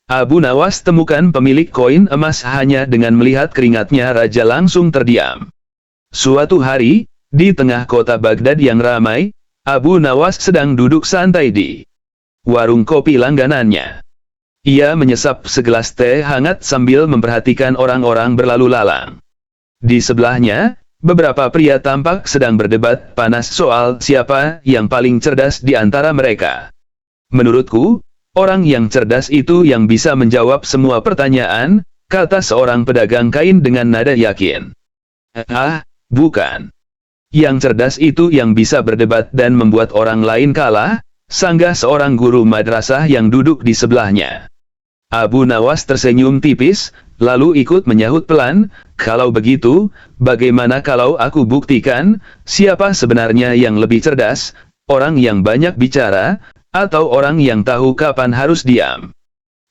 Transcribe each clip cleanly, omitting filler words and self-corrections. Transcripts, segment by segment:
Abu Nawas temukan pemilik koin emas hanya dengan melihat keringatnya raja langsung terdiam. Suatu hari, di tengah kota Baghdad yang ramai, Abu Nawas sedang duduk santai di warung kopi langganannya. Ia menyesap segelas teh hangat sambil memperhatikan orang-orang berlalu lalang. Di sebelahnya, beberapa pria tampak sedang berdebat panas soal siapa yang paling cerdas di antara mereka. Menurutku, orang yang cerdas itu yang bisa menjawab semua pertanyaan, kata seorang pedagang kain dengan nada yakin. Bukan. Yang cerdas itu yang bisa berdebat dan membuat orang lain kalah, sanggah seorang guru madrasah yang duduk di sebelahnya. Abu Nawas tersenyum tipis, lalu ikut menyahut pelan, kalau begitu, bagaimana kalau aku buktikan, siapa sebenarnya yang lebih cerdas, orang yang banyak bicara, atau orang yang tahu kapan harus diam?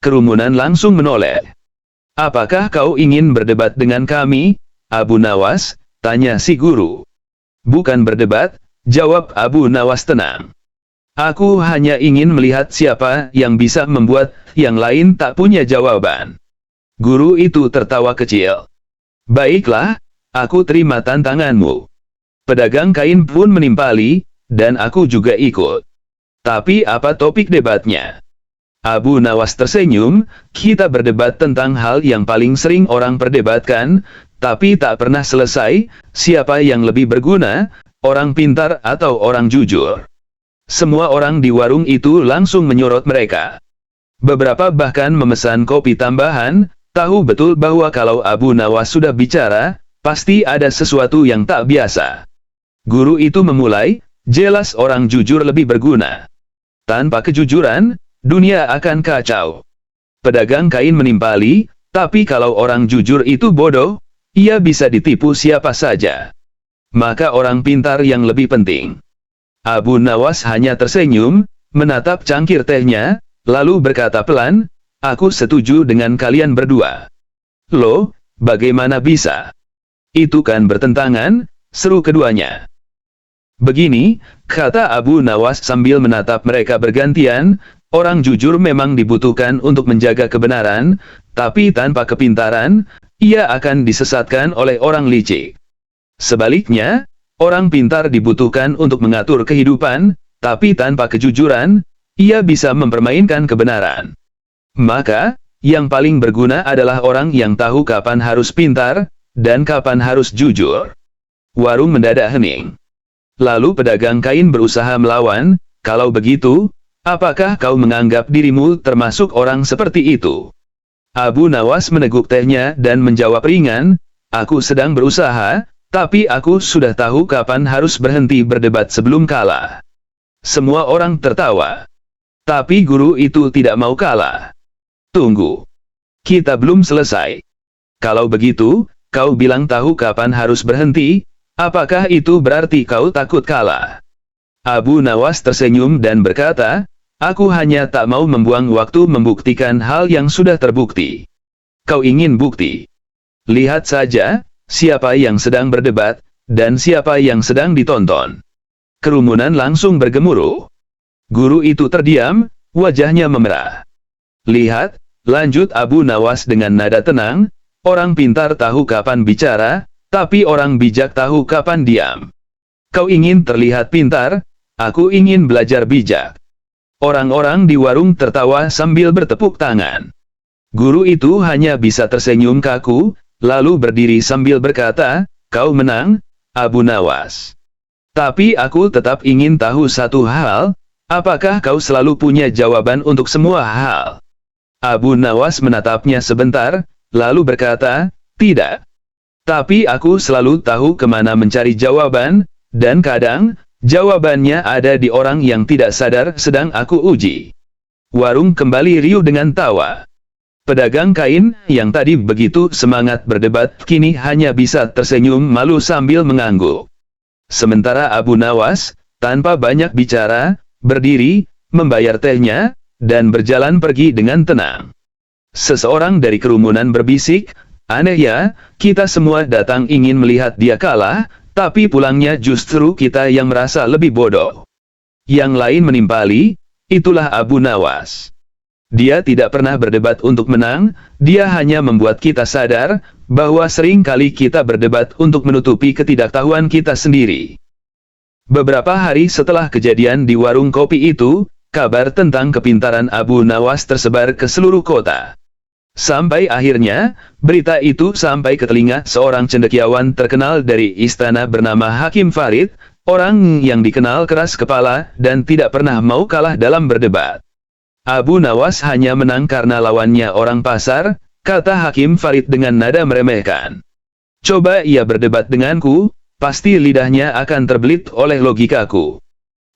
Kerumunan langsung menoleh. Apakah kau ingin berdebat dengan kami, Abu Nawas? Tanya si guru. Bukan berdebat, jawab Abu Nawas tenang. Aku hanya ingin melihat siapa yang bisa membuat yang lain tak punya jawaban. Guru itu tertawa kecil. Baiklah, aku terima tantanganmu. Pedagang kain pun menimpali, dan aku juga ikut. Tapi apa topik debatnya? Abu Nawas tersenyum, kita berdebat tentang hal yang paling sering orang perdebatkan, tapi tak pernah selesai, siapa yang lebih berguna, orang pintar atau orang jujur. Semua orang di warung itu langsung menyorot mereka. Beberapa bahkan memesan kopi tambahan, tahu betul bahwa kalau Abu Nawas sudah bicara, pasti ada sesuatu yang tak biasa. Guru itu memulai, jelas orang jujur lebih berguna. Tanpa kejujuran, dunia akan kacau. Pedagang kain menimpali, tapi kalau orang jujur itu bodoh, ia bisa ditipu siapa saja. Maka orang pintar yang lebih penting. Abu Nawas hanya tersenyum, menatap cangkir tehnya, lalu berkata pelan, aku setuju dengan kalian berdua. Loh, bagaimana bisa? Itu kan bertentangan, seru keduanya. Begini, kata Abu Nawas sambil menatap mereka bergantian, orang jujur memang dibutuhkan untuk menjaga kebenaran, tapi tanpa kepintaran, ia akan disesatkan oleh orang licik. Sebaliknya, orang pintar dibutuhkan untuk mengatur kehidupan, tapi tanpa kejujuran, ia bisa mempermainkan kebenaran. Maka, yang paling berguna adalah orang yang tahu kapan harus pintar, dan kapan harus jujur. Warung mendadak hening. Lalu pedagang kain berusaha melawan, kalau begitu, apakah kau menganggap dirimu termasuk orang seperti itu? Abu Nawas meneguk tehnya dan menjawab ringan, aku sedang berusaha, tapi aku sudah tahu kapan harus berhenti berdebat sebelum kalah. Semua orang tertawa. Tapi guru itu tidak mau kalah. Tunggu. Kita belum selesai. Kalau begitu, kau bilang tahu kapan harus berhenti, apakah itu berarti kau takut kalah? Abu Nawas tersenyum dan berkata, aku hanya tak mau membuang waktu membuktikan hal yang sudah terbukti. Kau ingin bukti? Lihat saja, siapa yang sedang berdebat, dan siapa yang sedang ditonton. Kerumunan langsung bergemuruh. Guru itu terdiam, wajahnya memerah. Lihat, lanjut Abu Nawas dengan nada tenang, orang pintar tahu kapan bicara, tapi orang bijak tahu kapan diam. Kau ingin terlihat pintar, aku ingin belajar bijak. Orang-orang di warung tertawa sambil bertepuk tangan. Guru itu hanya bisa tersenyum kaku, lalu berdiri sambil berkata, kau menang, Abu Nawas. Tapi aku tetap ingin tahu satu hal, apakah kau selalu punya jawaban untuk semua hal? Abu Nawas menatapnya sebentar, lalu berkata, tidak. Tapi aku selalu tahu kemana mencari jawaban, dan kadang, jawabannya ada di orang yang tidak sadar sedang aku uji. Warung kembali riuh dengan tawa. Pedagang kain, yang tadi begitu semangat berdebat, kini hanya bisa tersenyum malu sambil mengangguk. Sementara Abu Nawas, tanpa banyak bicara, berdiri, membayar tehnya, dan berjalan pergi dengan tenang. Seseorang dari kerumunan berbisik, aneh ya, kita semua datang ingin melihat dia kalah, tapi pulangnya justru kita yang merasa lebih bodoh. Yang lain menimpali, itulah Abu Nawas. Dia tidak pernah berdebat untuk menang, dia hanya membuat kita sadar bahwa sering kali kita berdebat untuk menutupi ketidaktahuan kita sendiri. Beberapa hari setelah kejadian di warung kopi itu, kabar tentang kepintaran Abu Nawas tersebar ke seluruh kota. Sampai akhirnya, berita itu sampai ke telinga seorang cendekiawan terkenal dari istana bernama Hakim Farid, orang yang dikenal keras kepala dan tidak pernah mau kalah dalam berdebat. Abu Nawas hanya menang karena lawannya orang pasar, kata Hakim Farid dengan nada meremehkan. Coba ia berdebat denganku, pasti lidahnya akan terbelit oleh logikaku.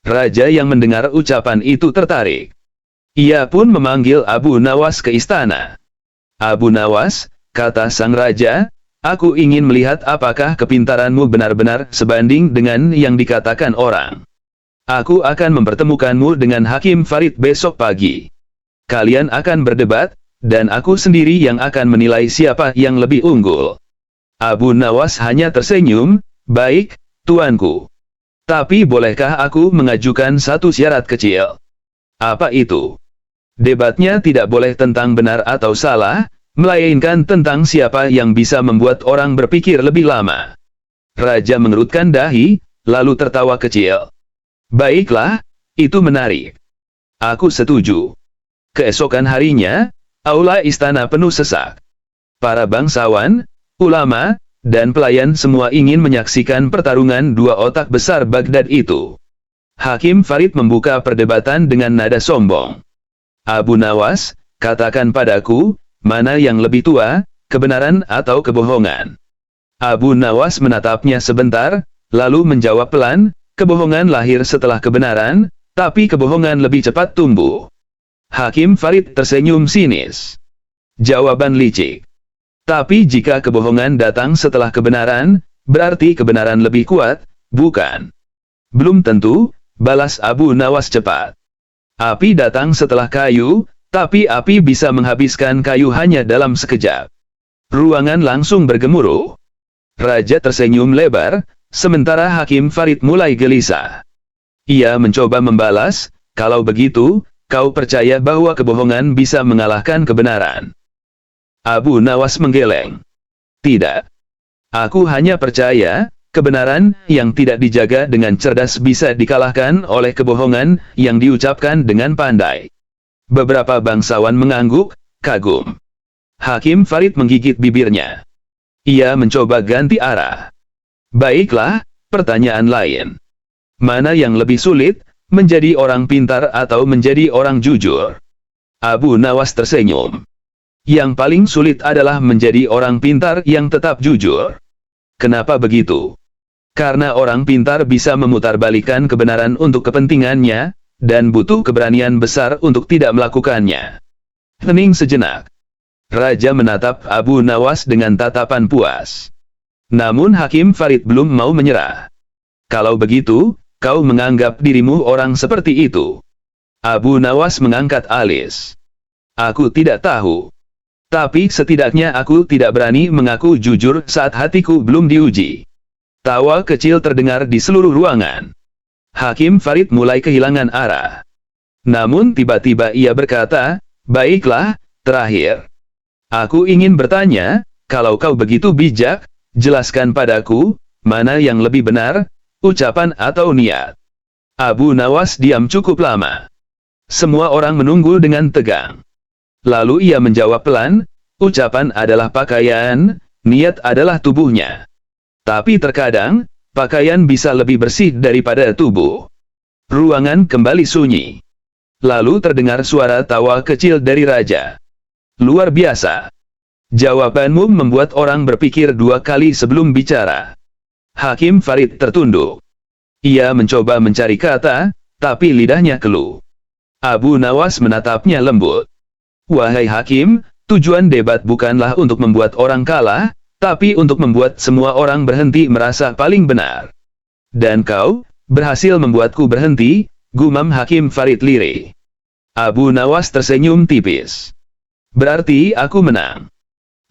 Raja yang mendengar ucapan itu tertarik. Ia pun memanggil Abu Nawas ke istana. Abu Nawas, kata sang raja, aku ingin melihat apakah kepintaranmu benar-benar sebanding dengan yang dikatakan orang. Aku akan mempertemukanmu dengan Hakim Farid besok pagi. Kalian akan berdebat, dan aku sendiri yang akan menilai siapa yang lebih unggul. Abu Nawas hanya tersenyum, baik, tuanku. Tapi bolehkah aku mengajukan satu syarat kecil? Apa itu? Debatnya tidak boleh tentang benar atau salah, melainkan tentang siapa yang bisa membuat orang berpikir lebih lama. Raja mengerutkan dahi, lalu tertawa kecil. Baiklah, itu menarik. Aku setuju. Keesokan harinya, aula istana penuh sesak. Para bangsawan, ulama, dan pelayan semua ingin menyaksikan pertarungan dua otak besar Baghdad itu. Hakim Farid membuka perdebatan dengan nada sombong. Abu Nawas, katakan padaku, mana yang lebih tua, kebenaran atau kebohongan? Abu Nawas menatapnya sebentar, lalu menjawab pelan, kebohongan lahir setelah kebenaran, tapi kebohongan lebih cepat tumbuh. Hakim Farid tersenyum sinis. Jawaban licik. Tapi jika kebohongan datang setelah kebenaran, berarti kebenaran lebih kuat, bukan? Belum tentu, balas Abu Nawas cepat. Api datang setelah kayu, tapi api bisa menghabiskan kayu hanya dalam sekejap. Ruangan langsung bergemuruh. Raja tersenyum lebar, sementara Hakim Farid mulai gelisah. Ia mencoba membalas, kalau begitu, kau percaya bahwa kebohongan bisa mengalahkan kebenaran? Abu Nawas menggeleng. Tidak. Aku hanya percaya, kebenaran yang tidak dijaga dengan cerdas bisa dikalahkan oleh kebohongan yang diucapkan dengan pandai. Beberapa bangsawan mengangguk, kagum. Hakim Farid menggigit bibirnya. Ia mencoba ganti arah. Baiklah, pertanyaan lain. Mana yang lebih sulit, menjadi orang pintar atau menjadi orang jujur? Abu Nawas tersenyum. Yang paling sulit adalah menjadi orang pintar yang tetap jujur. Kenapa begitu? Karena orang pintar bisa memutarbalikkan kebenaran untuk kepentingannya, dan butuh keberanian besar untuk tidak melakukannya. Hening sejenak. Raja menatap Abu Nawas dengan tatapan puas. Namun Hakim Farid belum mau menyerah. Kalau begitu, kau menganggap dirimu orang seperti itu? Abu Nawas mengangkat alis. Aku tidak tahu. Tapi setidaknya aku tidak berani mengaku jujur saat hatiku belum diuji. Tawa kecil terdengar di seluruh ruangan. Hakim Farid mulai kehilangan arah. Namun tiba-tiba ia berkata, baiklah, terakhir. Aku ingin bertanya, kalau kau begitu bijak, jelaskan padaku, mana yang lebih benar, ucapan atau niat? Abu Nawas diam cukup lama. Semua orang menunggu dengan tegang. Lalu ia menjawab pelan, ucapan adalah pakaian, niat adalah tubuhnya. Tapi terkadang, pakaian bisa lebih bersih daripada tubuh. Ruangan kembali sunyi. Lalu terdengar suara tawa kecil dari raja. Luar biasa. Jawabanmu membuat orang berpikir dua kali sebelum bicara. Hakim Farid tertunduk. Ia mencoba mencari kata, tapi lidahnya keluh. Abu Nawas menatapnya lembut. Wahai Hakim, tujuan debat bukanlah untuk membuat orang kalah, tapi untuk membuat semua orang berhenti merasa paling benar. Dan kau, berhasil membuatku berhenti, gumam Hakim Farid lirih. Abu Nawas tersenyum tipis. Berarti aku menang.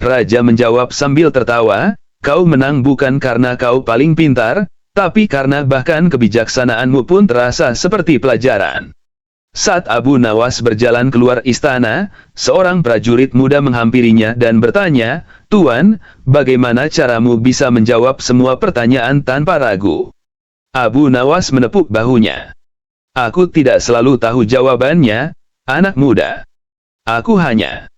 Raja menjawab sambil tertawa, kau menang bukan karena kau paling pintar, tapi karena bahkan kebijaksanaanmu pun terasa seperti pelajaran. Saat Abu Nawas berjalan keluar istana, seorang prajurit muda menghampirinya dan bertanya, "Tuan, bagaimana caramu bisa menjawab semua pertanyaan tanpa ragu?" Abu Nawas menepuk bahunya. "Aku tidak selalu tahu jawabannya, anak muda. Aku hanya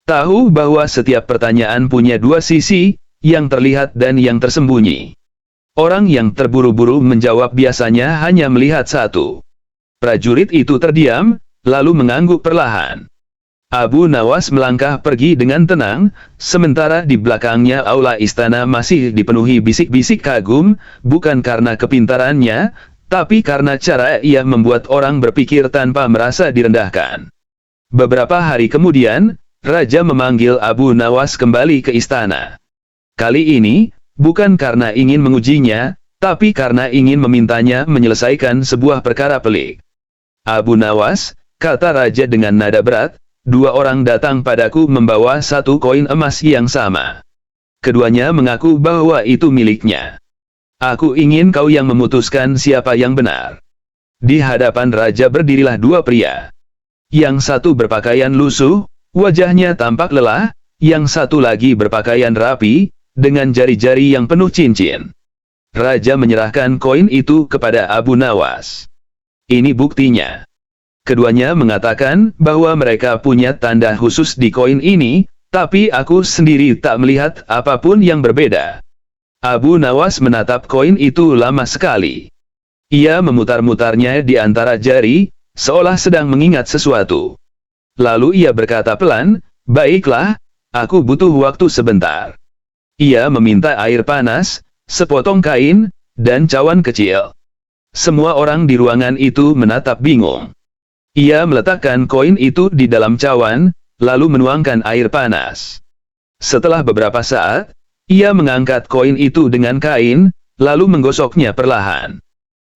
tahu bahwa setiap pertanyaan punya dua sisi, yang terlihat dan yang tersembunyi. Orang yang terburu-buru menjawab biasanya hanya melihat satu." Prajurit itu terdiam, lalu mengangguk perlahan. Abu Nawas melangkah pergi dengan tenang, sementara di belakangnya aula istana masih dipenuhi bisik-bisik kagum, bukan karena kepintarannya, tapi karena cara ia membuat orang berpikir tanpa merasa direndahkan. Beberapa hari kemudian, Raja memanggil Abu Nawas kembali ke istana. Kali ini, bukan karena ingin mengujinya, tapi karena ingin memintanya menyelesaikan sebuah perkara pelik. "Abu Nawas," kata Raja dengan nada berat, "dua orang datang padaku membawa satu koin emas yang sama. Keduanya mengaku bahwa itu miliknya. Aku ingin kau yang memutuskan siapa yang benar." Di hadapan Raja berdirilah dua pria. Yang satu berpakaian lusuh, wajahnya tampak lelah, yang satu lagi berpakaian rapi, dengan jari-jari yang penuh cincin. Raja menyerahkan koin itu kepada Abu Nawas. "Ini buktinya." Keduanya mengatakan bahwa mereka punya tanda khusus di koin ini, tapi aku sendiri tak melihat apapun yang berbeda. Abu Nawas menatap koin itu lama sekali. Ia memutar-mutarnya di antara jari, seolah sedang mengingat sesuatu. Lalu ia berkata pelan, "Baiklah, aku butuh waktu sebentar." Ia meminta air panas, sepotong kain, dan cawan kecil. Semua orang di ruangan itu menatap bingung. Ia meletakkan koin itu di dalam cawan, lalu menuangkan air panas. Setelah beberapa saat, ia mengangkat koin itu dengan kain, lalu menggosoknya perlahan.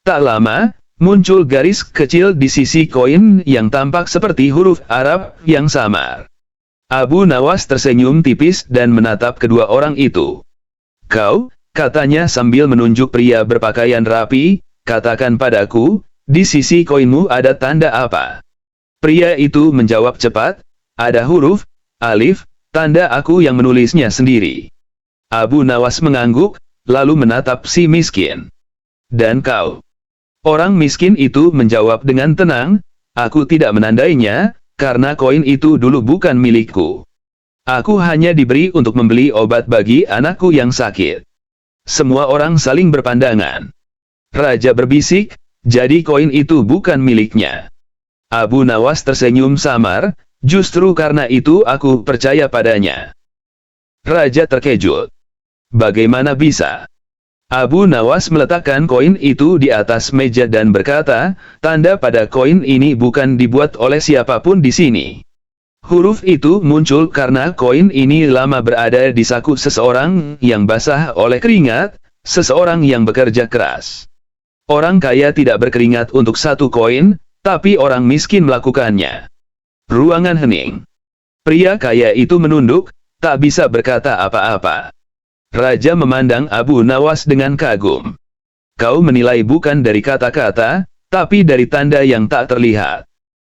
Tak lama, muncul garis kecil di sisi koin yang tampak seperti huruf Arab yang samar. Abu Nawas tersenyum tipis dan menatap kedua orang itu. "Kau," katanya sambil menunjuk pria berpakaian rapi, "katakan padaku, di sisi koinmu ada tanda apa?" Pria itu menjawab cepat, "Ada huruf alif, tanda aku yang menulisnya sendiri." Abu Nawas mengangguk, lalu menatap si miskin. "Dan kau?" Orang miskin itu menjawab dengan tenang, "Aku tidak menandainya, karena koin itu dulu bukan milikku. Aku hanya diberi untuk membeli obat bagi anakku yang sakit." Semua orang saling berpandangan. Raja berbisik, "Jadi koin itu bukan miliknya." Abu Nawas tersenyum samar, "Justru karena itu aku percaya padanya." Raja terkejut. "Bagaimana bisa?" Abu Nawas meletakkan koin itu di atas meja dan berkata, "Tanda pada koin ini bukan dibuat oleh siapapun di sini. Huruf itu muncul karena koin ini lama berada di saku seseorang yang basah oleh keringat, seseorang yang bekerja keras. Orang kaya tidak berkeringat untuk satu koin, tapi orang miskin melakukannya." Ruangan hening. Pria kaya itu menunduk, tak bisa berkata apa-apa. Raja memandang Abu Nawas dengan kagum. "Kau menilai bukan dari kata-kata, tapi dari tanda yang tak terlihat."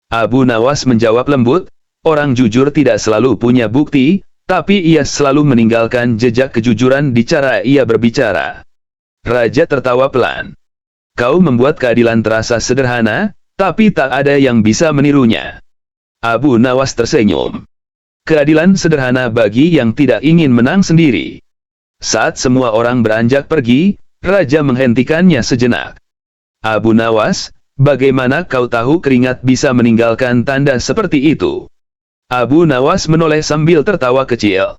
Abu Nawas menjawab lembut, "Orang jujur tidak selalu punya bukti, tapi ia selalu meninggalkan jejak kejujuran di cara ia berbicara." Raja tertawa pelan. "Kau membuat keadilan terasa sederhana, tapi tak ada yang bisa menirunya." Abu Nawas tersenyum. "Keadilan sederhana bagi yang tidak ingin menang sendiri." Saat semua orang beranjak pergi, Raja menghentikannya sejenak. "Abu Nawas, bagaimana kau tahu keringat bisa meninggalkan tanda seperti itu?" Abu Nawas menoleh sambil tertawa kecil.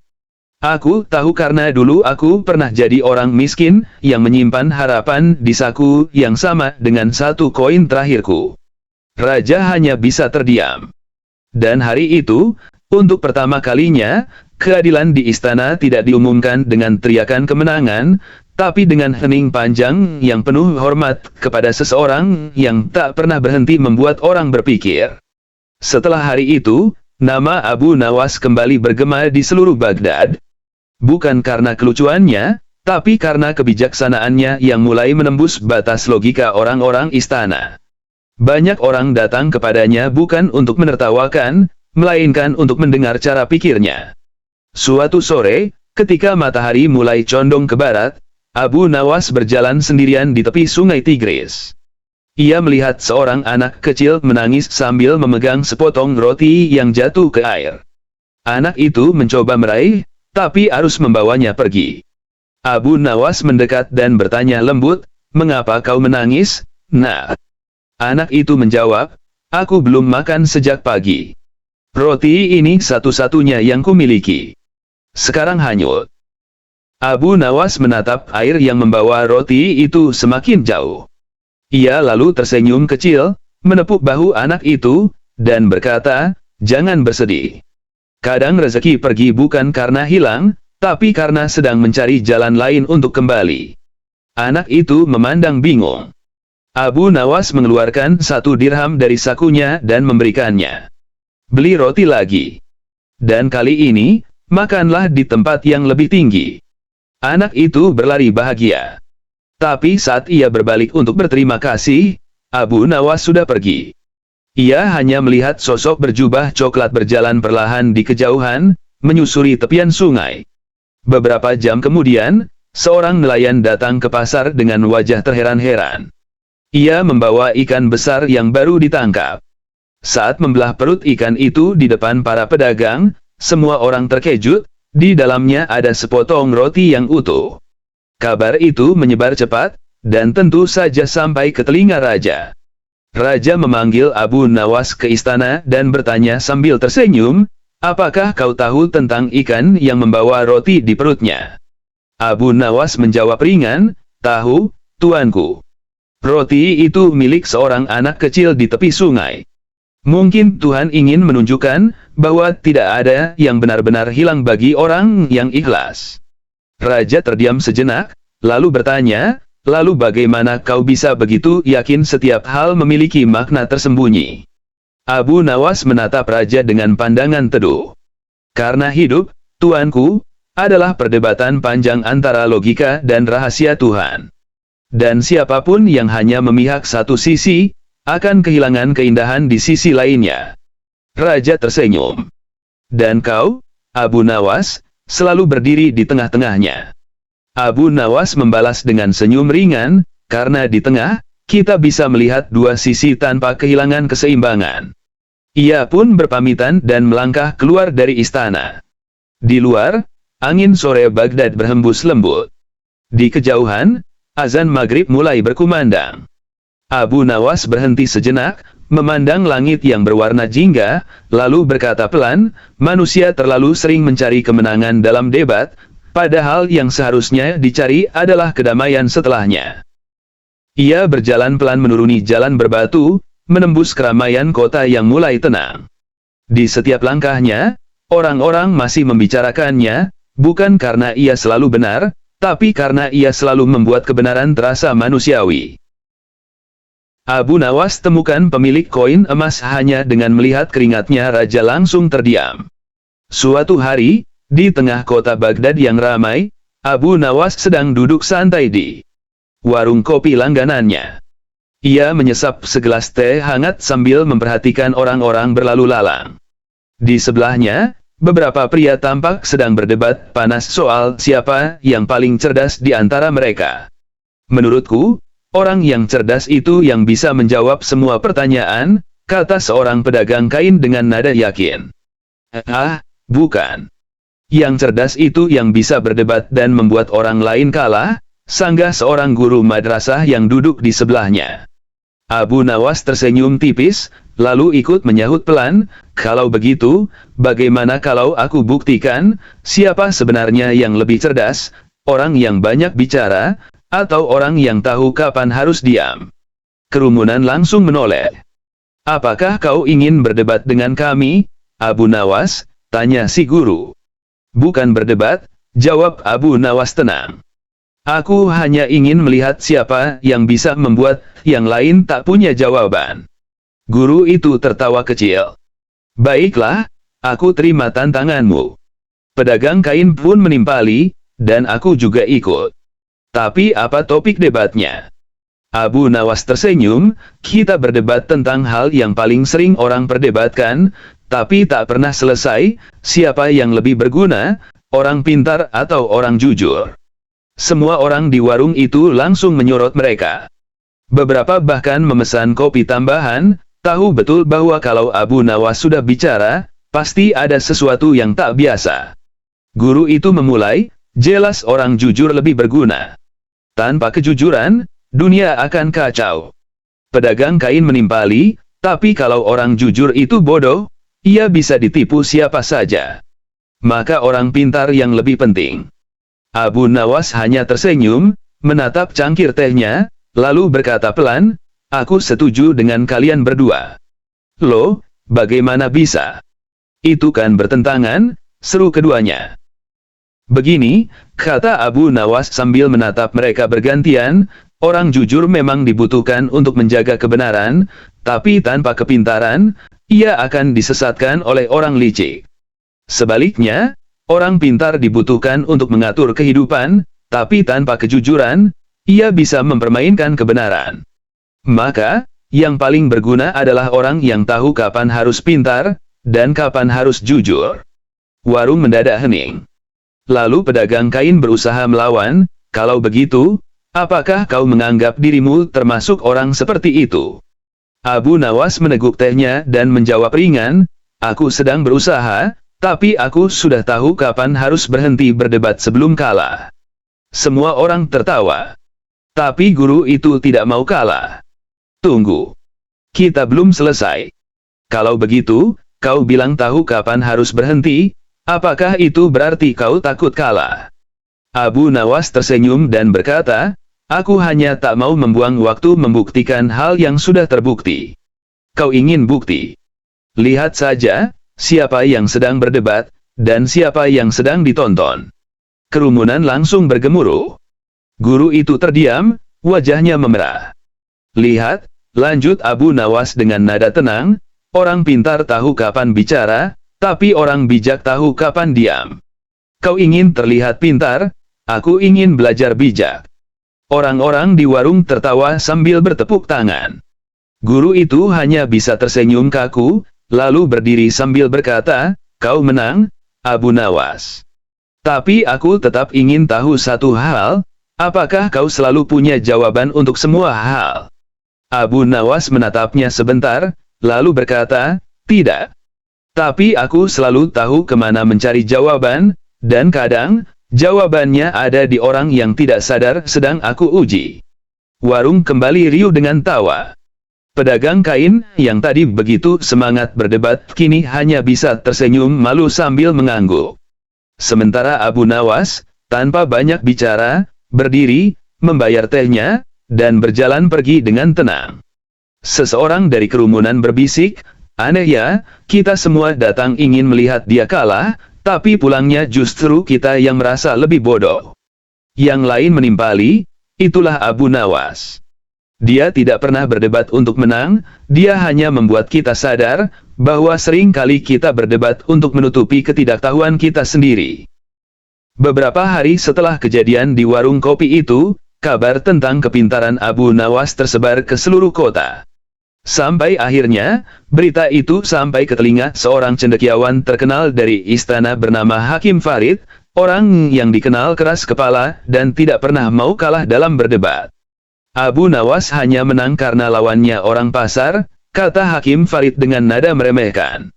"Aku tahu karena dulu aku pernah jadi orang miskin, yang menyimpan harapan di saku yang sama dengan satu koin terakhirku." Raja hanya bisa terdiam. Dan hari itu, untuk pertama kalinya, keadilan di istana tidak diumumkan dengan teriakan kemenangan, tapi dengan hening panjang yang penuh hormat kepada seseorang yang tak pernah berhenti membuat orang berpikir. Setelah hari itu, nama Abu Nawas kembali bergema di seluruh Baghdad. Bukan karena kelucuannya, tapi karena kebijaksanaannya yang mulai menembus batas logika orang-orang istana. Banyak orang datang kepadanya bukan untuk menertawakan, melainkan untuk mendengar cara pikirnya. Suatu sore, ketika matahari mulai condong ke barat, Abu Nawas berjalan sendirian di tepi sungai Tigris. Ia melihat seorang anak kecil menangis sambil memegang sepotong roti yang jatuh ke air. Anak itu mencoba meraih, tapi arus membawanya pergi. Abu Nawas mendekat dan bertanya lembut, "Mengapa kau menangis, Nak?" Anak itu menjawab, "Aku belum makan sejak pagi. Roti ini satu-satunya yang kumiliki. Sekarang hanyut." Abu Nawas menatap air yang membawa roti itu semakin jauh. Ia lalu tersenyum kecil, menepuk bahu anak itu, dan berkata, "Jangan bersedih. Kadang rezeki pergi bukan karena hilang, tapi karena sedang mencari jalan lain untuk kembali." Anak itu memandang bingung. Abu Nawas mengeluarkan 1 dirham dari sakunya dan memberikannya. "Beli roti lagi. Dan kali ini, makanlah di tempat yang lebih tinggi." Anak itu berlari bahagia. Tapi saat ia berbalik untuk berterima kasih, Abu Nawas sudah pergi. Ia hanya melihat sosok berjubah coklat berjalan perlahan di kejauhan, menyusuri tepian sungai. Beberapa jam kemudian, seorang nelayan datang ke pasar dengan wajah terheran-heran. Ia membawa ikan besar yang baru ditangkap. Saat membelah perut ikan itu di depan para pedagang, semua orang terkejut, di dalamnya ada sepotong roti yang utuh. Kabar itu menyebar cepat, dan tentu saja sampai ke telinga raja. Raja memanggil Abu Nawas ke istana dan bertanya sambil tersenyum, "Apakah kau tahu tentang ikan yang membawa roti di perutnya?" Abu Nawas menjawab ringan, "Tahu, tuanku. Roti itu milik seorang anak kecil di tepi sungai. Mungkin Tuhan ingin menunjukkan bahwa tidak ada yang benar-benar hilang bagi orang yang ikhlas." Raja terdiam sejenak, lalu bertanya, "Lalu bagaimana kau bisa begitu yakin setiap hal memiliki makna tersembunyi?" Abu Nawas menatap raja dengan pandangan teduh. "Karena hidup, tuanku, adalah perdebatan panjang antara logika dan rahasia Tuhan. Dan siapapun yang hanya memihak satu sisi, akan kehilangan keindahan di sisi lainnya." Raja tersenyum. "Dan kau, Abu Nawas, selalu berdiri di tengah-tengahnya." Abu Nawas membalas dengan senyum ringan, "Karena di tengah, kita bisa melihat dua sisi tanpa kehilangan keseimbangan." Ia pun berpamitan dan melangkah keluar dari istana. Di luar, angin sore Baghdad berhembus lembut. Di kejauhan, azan maghrib mulai berkumandang. Abu Nawas berhenti sejenak, memandang langit yang berwarna jingga, lalu berkata pelan, "Manusia terlalu sering mencari kemenangan dalam debat, padahal yang seharusnya dicari adalah kedamaian setelahnya." Ia berjalan pelan menuruni jalan berbatu, menembus keramaian kota yang mulai tenang. Di setiap langkahnya, orang-orang masih membicarakannya, bukan karena ia selalu benar, tapi karena ia selalu membuat kebenaran terasa manusiawi. Abu Nawas temukan pemilik koin emas hanya dengan melihat keringatnya. Raja langsung terdiam. Suatu hari, di tengah kota Baghdad yang ramai, Abu Nawas sedang duduk santai di warung kopi langganannya. Ia menyesap segelas teh hangat sambil memperhatikan orang-orang berlalu lalang. Di sebelahnya, beberapa pria tampak sedang berdebat panas soal siapa yang paling cerdas di antara mereka. "Menurutku, orang yang cerdas itu yang bisa menjawab semua pertanyaan," kata seorang pedagang kain dengan nada yakin. Bukan. Yang cerdas itu yang bisa berdebat dan membuat orang lain kalah," sanggah seorang guru madrasah yang duduk di sebelahnya. Abu Nawas tersenyum tipis, lalu ikut menyahut pelan, "Kalau begitu, bagaimana kalau aku buktikan, siapa sebenarnya yang lebih cerdas, orang yang banyak bicara, atau orang yang tahu kapan harus diam?" Kerumunan langsung menoleh. "Apakah kau ingin berdebat dengan kami, Abu Nawas?" tanya si guru. "Bukan berdebat," jawab Abu Nawas tenang. "Aku hanya ingin melihat siapa yang bisa membuat yang lain tak punya jawaban." Guru itu tertawa kecil. "Baiklah, aku terima tantanganmu." Pedagang kain pun menimpali, dan aku juga ikut. "Tapi apa topik debatnya?" Abu Nawas tersenyum, kita berdebat tentang hal yang paling sering orang perdebatkan, tapi tak pernah selesai, siapa yang lebih berguna, orang pintar atau orang jujur. Semua orang di warung itu langsung menyorot mereka. Beberapa bahkan memesan kopi tambahan, tahu betul bahwa kalau Abu Nawas sudah bicara, pasti ada sesuatu yang tak biasa. Guru itu memulai, jelas orang jujur lebih berguna. Tanpa kejujuran, dunia akan kacau. Pedagang kain menimpali, tapi kalau orang jujur itu bodoh, ia bisa ditipu siapa saja. Maka orang pintar yang lebih penting. Abu Nawas hanya tersenyum, menatap cangkir tehnya, lalu berkata pelan, aku setuju dengan kalian berdua. Loh, bagaimana bisa? Itu kan bertentangan, seru keduanya. Begini, kata Abu Nawas sambil menatap mereka bergantian, orang jujur memang dibutuhkan untuk menjaga kebenaran, tapi tanpa kepintaran, ia akan disesatkan oleh orang licik. Sebaliknya, orang pintar dibutuhkan untuk mengatur kehidupan, tapi tanpa kejujuran, ia bisa mempermainkan kebenaran. Maka, yang paling berguna adalah orang yang tahu kapan harus pintar, dan kapan harus jujur. Warung mendadak hening. Lalu pedagang kain berusaha melawan, kalau begitu, apakah kau menganggap dirimu termasuk orang seperti itu? Abu Nawas meneguk tehnya dan menjawab ringan, aku sedang berusaha, tapi aku sudah tahu kapan harus berhenti berdebat sebelum kalah. Semua orang tertawa. Tapi guru itu tidak mau kalah. Tunggu. Kita belum selesai. Kalau begitu, kau bilang tahu kapan harus berhenti, apakah itu berarti kau takut kalah? Abu Nawas tersenyum dan berkata, aku hanya tak mau membuang waktu membuktikan hal yang sudah terbukti. Kau ingin bukti? Lihat saja, siapa yang sedang berdebat, dan siapa yang sedang ditonton. Kerumunan langsung bergemuruh. Guru itu terdiam, wajahnya memerah. Lihat, lanjut Abu Nawas dengan nada tenang, orang pintar tahu kapan bicara, tapi orang bijak tahu kapan diam. Kau ingin terlihat pintar, aku ingin belajar bijak. Orang-orang di warung tertawa sambil bertepuk tangan. Guru itu hanya bisa tersenyum kaku, lalu berdiri sambil berkata, kau menang, Abu Nawas. Tapi aku tetap ingin tahu satu hal, apakah kau selalu punya jawaban untuk semua hal? Abu Nawas menatapnya sebentar, lalu berkata, tidak. Tapi aku selalu tahu kemana mencari jawaban, dan kadang, jawabannya ada di orang yang tidak sadar sedang aku uji. Warung kembali riuh dengan tawa. Pedagang kain, yang tadi begitu semangat berdebat, kini hanya bisa tersenyum malu sambil mengangguk. Sementara Abu Nawas, tanpa banyak bicara, berdiri, membayar tehnya, dan berjalan pergi dengan tenang. Seseorang dari kerumunan berbisik, aneh ya, kita semua datang ingin melihat dia kalah, tapi pulangnya justru kita yang merasa lebih bodoh. Yang lain menimpali, itulah Abu Nawas. Dia tidak pernah berdebat untuk menang, dia hanya membuat kita sadar, bahwa sering kali kita berdebat untuk menutupi ketidaktahuan kita sendiri. Beberapa hari setelah kejadian di warung kopi itu, kabar tentang kepintaran Abu Nawas tersebar ke seluruh kota. Sampai akhirnya, berita itu sampai ke telinga seorang cendekiawan terkenal dari istana bernama Hakim Farid, orang yang dikenal keras kepala dan tidak pernah mau kalah dalam berdebat. Abu Nawas hanya menang karena lawannya orang pasar, kata Hakim Farid dengan nada meremehkan.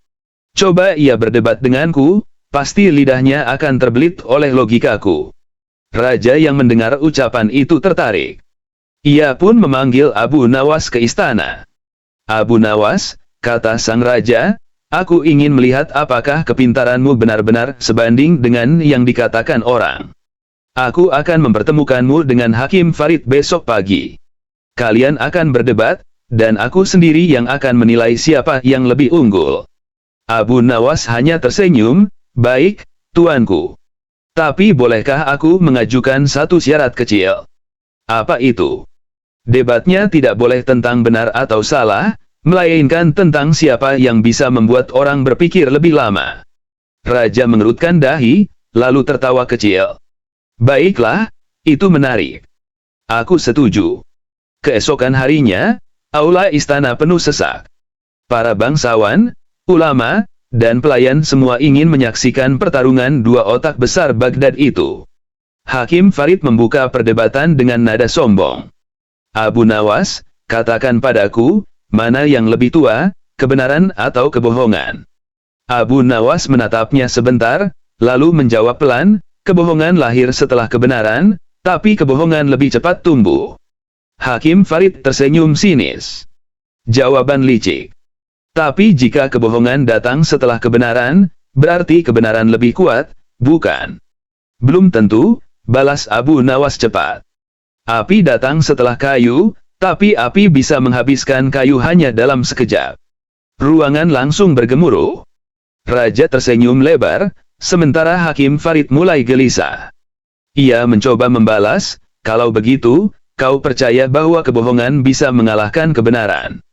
Coba ia berdebat denganku, pasti lidahnya akan terbelit oleh logikaku. Raja yang mendengar ucapan itu tertarik. Ia pun memanggil Abu Nawas ke istana. Abu Nawas, kata sang raja, aku ingin melihat apakah kepintaranmu benar-benar sebanding dengan yang dikatakan orang. Aku akan mempertemukanmu dengan Hakim Farid besok pagi. Kalian akan berdebat, dan aku sendiri yang akan menilai siapa yang lebih unggul. Abu Nawas hanya tersenyum, baik, tuanku. Tapi bolehkah aku mengajukan satu syarat kecil? Apa itu? Debatnya tidak boleh tentang benar atau salah, melainkan tentang siapa yang bisa membuat orang berpikir lebih lama. Raja mengerutkan dahi, lalu tertawa kecil. Baiklah, itu menarik. Aku setuju. Keesokan harinya, aula istana penuh sesak. Para bangsawan, ulama, dan pelayan semua ingin menyaksikan pertarungan dua otak besar Baghdad itu. Hakim Farid membuka perdebatan dengan nada sombong. Abu Nawas, katakan padaku, mana yang lebih tua, kebenaran atau kebohongan? Abu Nawas menatapnya sebentar, lalu menjawab pelan, kebohongan lahir setelah kebenaran, tapi kebohongan lebih cepat tumbuh. Hakim Farid tersenyum sinis. Jawaban licik. Tapi jika kebohongan datang setelah kebenaran, berarti kebenaran lebih kuat, bukan? Belum tentu, balas Abu Nawas cepat. Api datang setelah kayu, tapi api bisa menghabiskan kayu hanya dalam sekejap. Ruangan langsung bergemuruh. Raja tersenyum lebar, sementara Hakim Farid mulai gelisah. Ia mencoba membalas, kalau begitu, kau percaya bahwa kebohongan bisa mengalahkan kebenaran?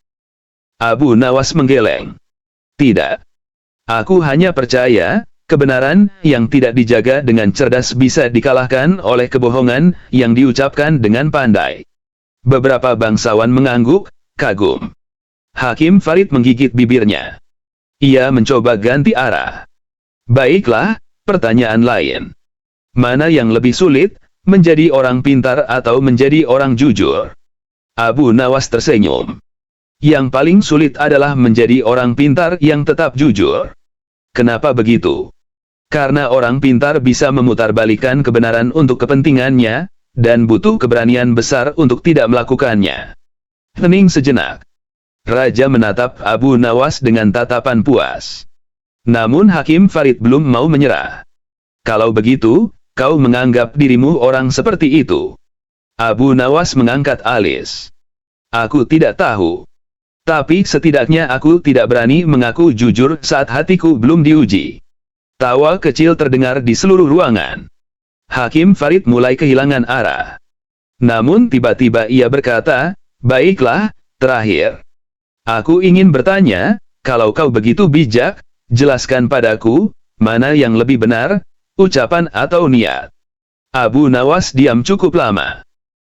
Abu Nawas menggeleng. Tidak. Aku hanya percaya, kebenaran yang tidak dijaga dengan cerdas bisa dikalahkan oleh kebohongan yang diucapkan dengan pandai. Beberapa bangsawan mengangguk, kagum. Hakim Farid menggigit bibirnya. Ia mencoba ganti arah. Baiklah, pertanyaan lain. Mana yang lebih sulit, menjadi orang pintar atau menjadi orang jujur? Abu Nawas tersenyum. Yang paling sulit adalah menjadi orang pintar yang tetap jujur. Kenapa begitu? Karena orang pintar bisa memutarbalikkan kebenaran untuk kepentingannya, dan butuh keberanian besar untuk tidak melakukannya. Hening sejenak. Raja menatap Abu Nawas dengan tatapan puas. Namun Hakim Farid belum mau menyerah. Kalau begitu, kau menganggap dirimu orang seperti itu? Abu Nawas mengangkat alis. Aku tidak tahu. Tapi setidaknya aku tidak berani mengaku jujur saat hatiku belum diuji. Tawa kecil terdengar di seluruh ruangan. Hakim Farid mulai kehilangan arah. Namun tiba-tiba ia berkata, baiklah, terakhir. Aku ingin bertanya, kalau kau begitu bijak, jelaskan padaku, mana yang lebih benar, ucapan atau niat? Abu Nawas diam cukup lama.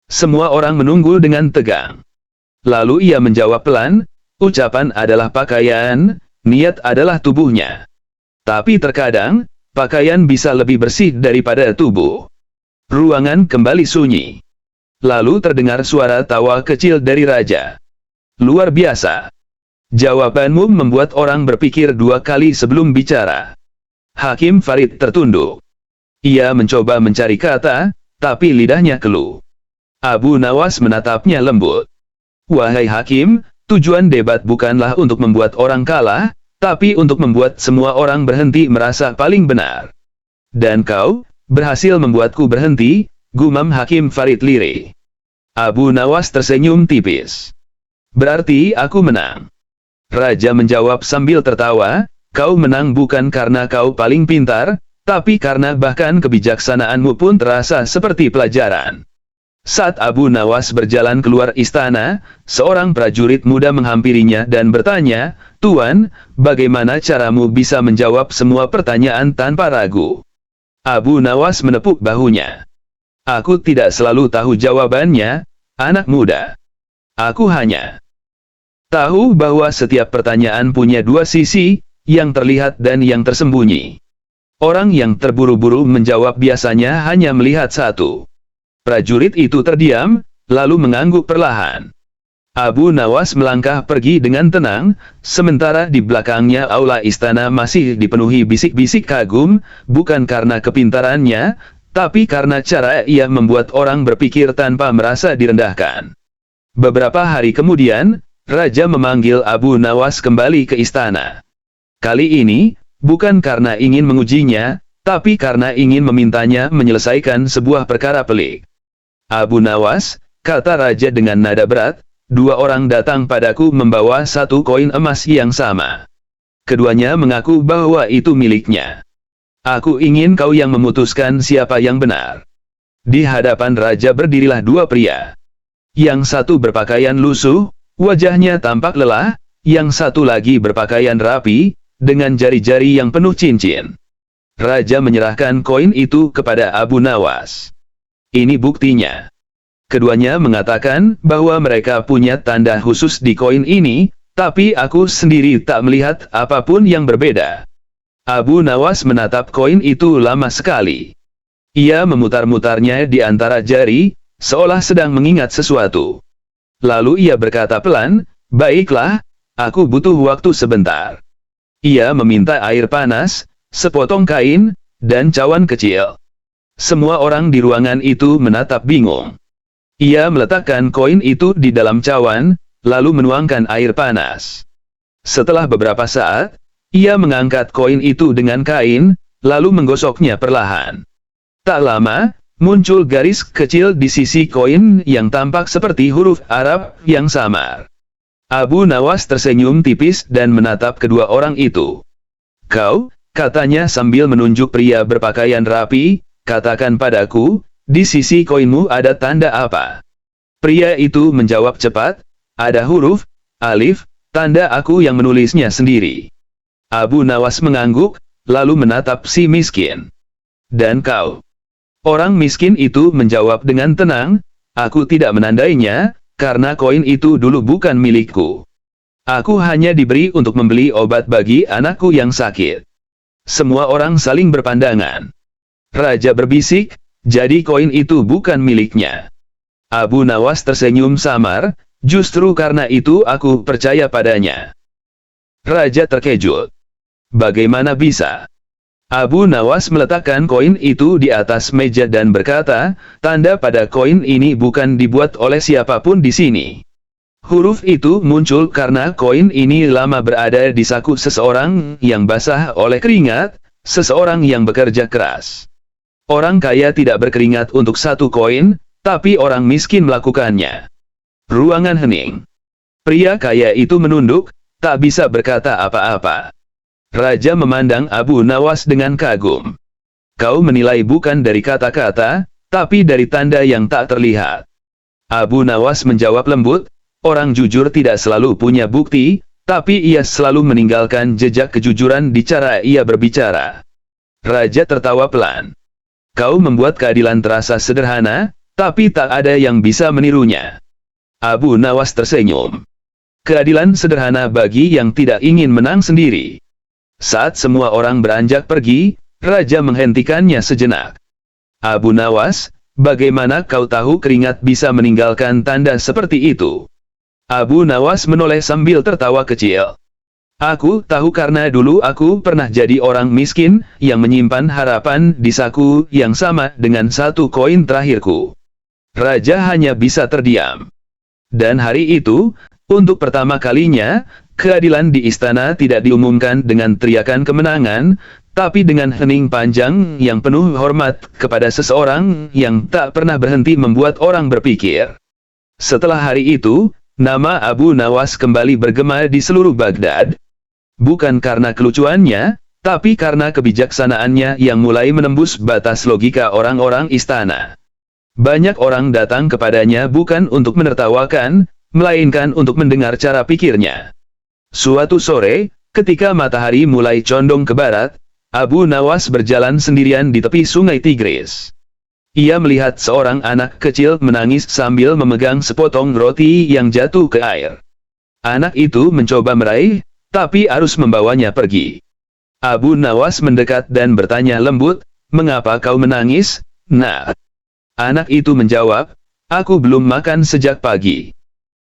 Semua orang menunggu dengan tegang. Lalu ia menjawab pelan, ucapan adalah pakaian, niat adalah tubuhnya. Tapi terkadang, pakaian bisa lebih bersih daripada tubuh. Ruangan kembali sunyi. Lalu terdengar suara tawa kecil dari raja. Luar biasa. Jawabanmu membuat orang berpikir dua kali sebelum bicara. Hakim Farid tertunduk. Ia mencoba mencari kata, tapi lidahnya keluh. Abu Nawas menatapnya lembut. Wahai Hakim, tujuan debat bukanlah untuk membuat orang kalah, tapi untuk membuat semua orang berhenti merasa paling benar. Dan kau, berhasil membuatku berhenti, gumam Hakim Farid lirih. Abu Nawas tersenyum tipis. Berarti aku menang. Raja menjawab sambil tertawa, kau menang bukan karena kau paling pintar, tapi karena bahkan kebijaksanaanmu pun terasa seperti pelajaran. Saat Abu Nawas berjalan keluar istana, seorang prajurit muda menghampirinya dan bertanya, Tuan, bagaimana caramu bisa menjawab semua pertanyaan tanpa ragu? Abu Nawas menepuk bahunya. Aku tidak selalu tahu jawabannya, anak muda. Aku hanya tahu bahwa setiap pertanyaan punya dua sisi, yang terlihat dan yang tersembunyi. Orang yang terburu-buru menjawab biasanya hanya melihat satu. Prajurit itu terdiam, lalu mengangguk perlahan. Abu Nawas melangkah pergi dengan tenang, sementara di belakangnya aula istana masih dipenuhi bisik-bisik kagum, bukan karena kepintarannya, tapi karena cara ia membuat orang berpikir tanpa merasa direndahkan. Beberapa hari kemudian, Raja memanggil Abu Nawas kembali ke istana. Kali ini, bukan karena ingin mengujinya, tapi karena ingin memintanya menyelesaikan sebuah perkara pelik. Abu Nawas, kata Raja dengan nada berat, dua orang datang padaku membawa satu koin emas yang sama. Keduanya mengaku bahwa itu miliknya. Aku ingin kau yang memutuskan siapa yang benar. Di hadapan Raja berdirilah dua pria. Yang satu berpakaian lusuh, wajahnya tampak lelah, yang satu lagi berpakaian rapi, dengan jari-jari yang penuh cincin. Raja menyerahkan koin itu kepada Abu Nawas. Ini buktinya. Keduanya mengatakan bahwa mereka punya tanda khusus di koin ini, tapi aku sendiri tak melihat apapun yang berbeda. Abu Nawas menatap koin itu lama sekali. Ia memutar-mutarnya di antara jari, seolah sedang mengingat sesuatu. Lalu ia berkata pelan, "Baiklah, aku butuh waktu sebentar." Ia meminta air panas, sepotong kain, dan cawan kecil. Semua orang di ruangan itu menatap bingung. Ia meletakkan koin itu di dalam cawan, lalu menuangkan air panas. Setelah beberapa saat, ia mengangkat koin itu dengan kain, lalu menggosoknya perlahan. Tak lama, muncul garis kecil di sisi koin yang tampak seperti huruf Arab yang samar. Abu Nawas tersenyum tipis dan menatap kedua orang itu. "Kau," katanya sambil menunjuk pria berpakaian rapi, "katakan padaku, di sisi koinmu ada tanda apa?" Pria itu menjawab cepat, "Ada huruf alif, tanda aku yang menulisnya sendiri." Abu Nawas mengangguk, lalu menatap si miskin. "Dan kau?" Orang miskin itu menjawab dengan tenang, "Aku tidak menandainya, karena koin itu dulu bukan milikku. Aku hanya diberi untuk membeli obat bagi anakku yang sakit." Semua orang saling berpandangan. Raja berbisik, "Jadi koin itu bukan miliknya." Abu Nawas tersenyum samar, "Justru karena itu aku percaya padanya." Raja terkejut. "Bagaimana bisa?" Abu Nawas meletakkan koin itu di atas meja dan berkata, "Tanda pada koin ini bukan dibuat oleh siapapun di sini. Huruf itu muncul karena koin ini lama berada di saku seseorang yang basah oleh keringat, seseorang yang bekerja keras. Orang kaya tidak berkeringat untuk satu koin, tapi orang miskin melakukannya." Ruangan hening. Pria kaya itu menunduk, tak bisa berkata apa-apa. Raja memandang Abu Nawas dengan kagum. "Kau menilai bukan dari kata-kata, tapi dari tanda yang tak terlihat." Abu Nawas menjawab lembut, "Orang jujur tidak selalu punya bukti, tapi ia selalu meninggalkan jejak kejujuran di cara ia berbicara." Raja tertawa pelan. "Kau membuat keadilan terasa sederhana, tapi tak ada yang bisa menirunya." Abu Nawas tersenyum. "Keadilan sederhana bagi yang tidak ingin menang sendiri." Saat semua orang beranjak pergi, Raja menghentikannya sejenak. "Abu Nawas, bagaimana kau tahu keringat bisa meninggalkan tanda seperti itu?" Abu Nawas menoleh sambil tertawa kecil. "Aku tahu karena dulu aku pernah jadi orang miskin, yang menyimpan harapan di saku yang sama dengan satu koin terakhirku." Raja hanya bisa terdiam. Dan hari itu, untuk pertama kalinya, keadilan di istana tidak diumumkan dengan teriakan kemenangan, tapi dengan hening panjang yang penuh hormat kepada seseorang yang tak pernah berhenti membuat orang berpikir. Setelah hari itu, nama Abu Nawas kembali bergema di seluruh Baghdad. Bukan karena kelucuannya, tapi karena kebijaksanaannya yang mulai menembus batas logika orang-orang istana. Banyak orang datang kepadanya bukan untuk menertawakan, melainkan untuk mendengar cara pikirnya. Suatu sore, ketika matahari mulai condong ke barat, Abu Nawas berjalan sendirian di tepi sungai Tigris. Ia melihat seorang anak kecil menangis sambil memegang sepotong roti yang jatuh ke air. Anak itu mencoba meraih, tapi arus membawanya pergi. Abu Nawas mendekat dan bertanya lembut, "Mengapa kau menangis, Nak?" Anak itu menjawab, "Aku belum makan sejak pagi.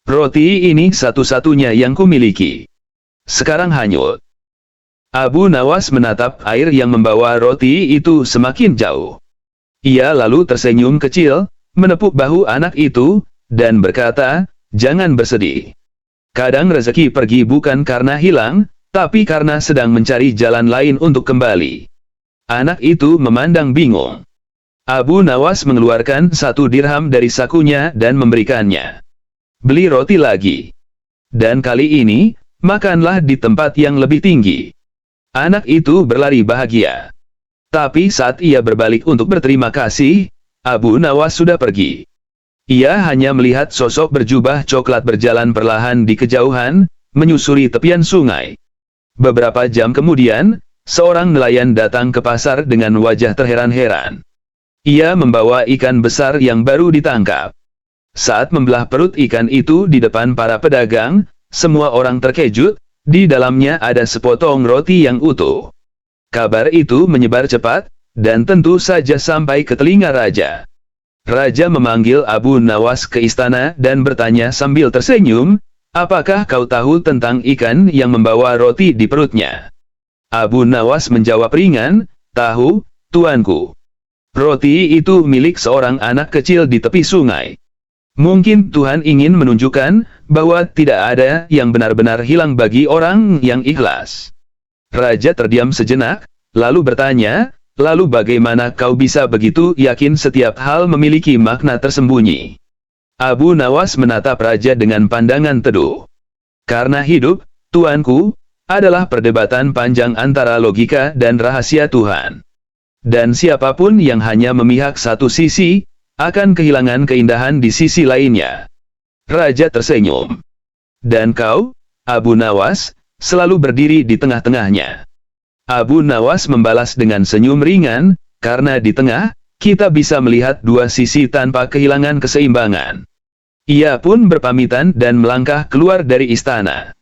Roti ini satu-satunya yang kumiliki. Sekarang hanyut." Abu Nawas menatap air yang membawa roti itu semakin jauh. Ia lalu tersenyum kecil, menepuk bahu anak itu, dan berkata, "Jangan bersedih. Kadang rezeki pergi bukan karena hilang, tapi karena sedang mencari jalan lain untuk kembali." Anak itu memandang bingung. Abu Nawas mengeluarkan 1 dirham dari sakunya dan memberikannya. "Beli roti lagi. Dan kali ini, makanlah di tempat yang lebih tinggi." Anak itu berlari bahagia. Tapi saat ia berbalik untuk berterima kasih, Abu Nawas sudah pergi. Ia hanya melihat sosok berjubah coklat berjalan perlahan di kejauhan, menyusuri tepian sungai. Beberapa jam kemudian, seorang nelayan datang ke pasar dengan wajah terheran-heran. Ia membawa ikan besar yang baru ditangkap. Saat membelah perut ikan itu di depan para pedagang, semua orang terkejut, di dalamnya ada sepotong roti yang utuh. Kabar itu menyebar cepat, dan tentu saja sampai ke telinga raja. Raja memanggil Abu Nawas ke istana dan bertanya sambil tersenyum, "Apakah kau tahu tentang ikan yang membawa roti di perutnya?" Abu Nawas menjawab ringan, "Tahu, tuanku. Roti itu milik seorang anak kecil di tepi sungai. Mungkin Tuhan ingin menunjukkan bahwa tidak ada yang benar-benar hilang bagi orang yang ikhlas." Raja terdiam sejenak, lalu bertanya, "Lalu bagaimana kau bisa begitu yakin setiap hal memiliki makna tersembunyi?" Abu Nawas menatap raja dengan pandangan teduh. "Karena hidup, tuanku, adalah perdebatan panjang antara logika dan rahasia Tuhan. Dan siapapun yang hanya memihak satu sisi, akan kehilangan keindahan di sisi lainnya." Raja tersenyum. "Dan kau, Abu Nawas, selalu berdiri di tengah-tengahnya." Abu Nawas membalas dengan senyum ringan, "Karena di tengah, kita bisa melihat dua sisi tanpa kehilangan keseimbangan." Ia pun berpamitan dan melangkah keluar dari istana.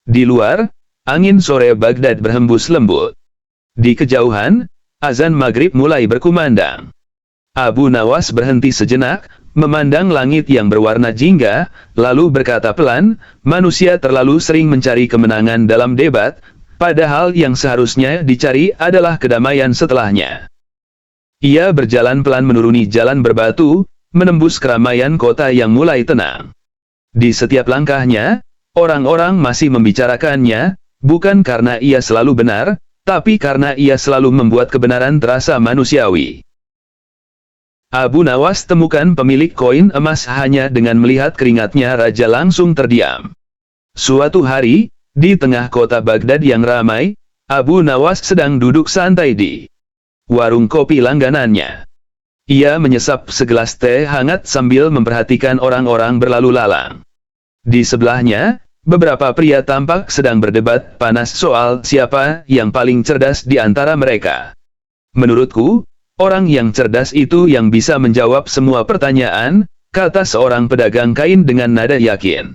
Di luar, angin sore Baghdad berhembus lembut. Di kejauhan, azan maghrib mulai berkumandang. Abu Nawas berhenti sejenak, memandang langit yang berwarna jingga, lalu berkata pelan, "Manusia terlalu sering mencari kemenangan dalam debat, padahal yang seharusnya dicari adalah kedamaian setelahnya." Ia berjalan pelan menuruni jalan berbatu, menembus keramaian kota yang mulai tenang. Di setiap langkahnya, orang-orang masih membicarakannya, bukan karena ia selalu benar, tapi karena ia selalu membuat kebenaran terasa manusiawi. Abu Nawas temukan pemilik koin emas hanya dengan melihat keringatnya raja langsung terdiam. Suatu hari, di tengah kota Baghdad yang ramai, Abu Nawas sedang duduk santai di warung kopi langganannya. Ia menyesap segelas teh hangat sambil memperhatikan orang-orang berlalu lalang. Di sebelahnya, beberapa pria tampak sedang berdebat panas soal siapa yang paling cerdas di antara mereka. "Menurutku, orang yang cerdas itu yang bisa menjawab semua pertanyaan," kata seorang pedagang kain dengan nada yakin.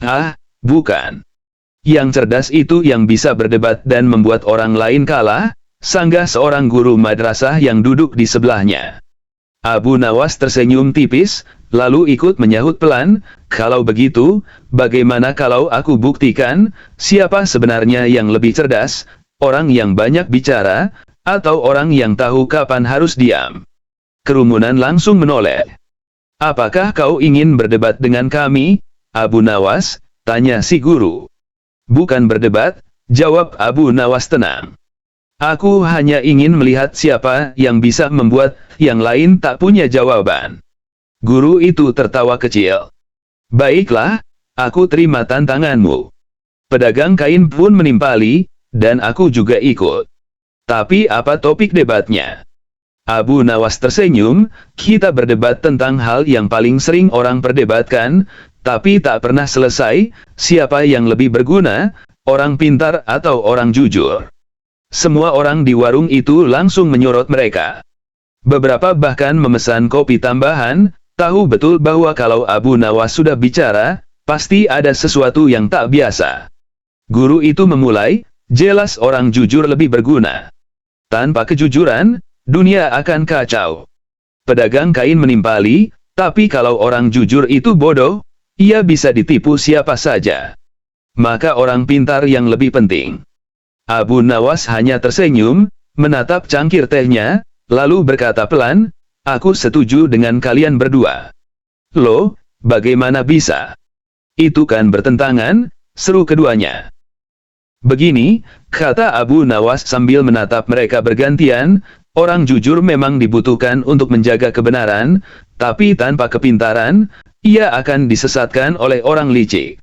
"Ah, bukan. Yang cerdas itu yang bisa berdebat dan membuat orang lain kalah," sanggah seorang guru madrasah yang duduk di sebelahnya. Abu Nawas tersenyum tipis, lalu ikut menyahut pelan, "Kalau begitu, bagaimana kalau aku buktikan, siapa sebenarnya yang lebih cerdas, orang yang banyak bicara, atau orang yang tahu kapan harus diam?" Kerumunan langsung menoleh. "Apakah kau ingin berdebat dengan kami, Abu Nawas?" tanya si guru. "Bukan berdebat," jawab Abu Nawas tenang. "Aku hanya ingin melihat siapa yang bisa membuat yang lain tak punya jawaban." Guru itu tertawa kecil. "Baiklah, aku terima tantanganmu." Pedagang kain pun menimpali, dan aku juga ikut. "Tapi apa topik debatnya?" Abu Nawas tersenyum, "Kita berdebat tentang hal yang paling sering orang perdebatkan, tapi tak pernah selesai, siapa yang lebih berguna, orang pintar atau orang jujur." Semua orang di warung itu langsung menyorot mereka. Beberapa bahkan memesan kopi tambahan, tahu betul bahwa kalau Abu Nawas sudah bicara, pasti ada sesuatu yang tak biasa. Guru itu memulai, "Jelas orang jujur lebih berguna. Tanpa kejujuran, dunia akan kacau." Pedagang kain menimpali, "Tapi kalau orang jujur itu bodoh, ia bisa ditipu siapa saja. Maka orang pintar yang lebih penting." Abu Nawas hanya tersenyum, menatap cangkir tehnya, lalu berkata pelan, "Aku setuju dengan kalian berdua." "Loh, bagaimana bisa? Itu kan bertentangan," seru keduanya. "Begini," kata Abu Nawas sambil menatap mereka bergantian, "orang jujur memang dibutuhkan untuk menjaga kebenaran, tapi tanpa kepintaran, ia akan disesatkan oleh orang licik.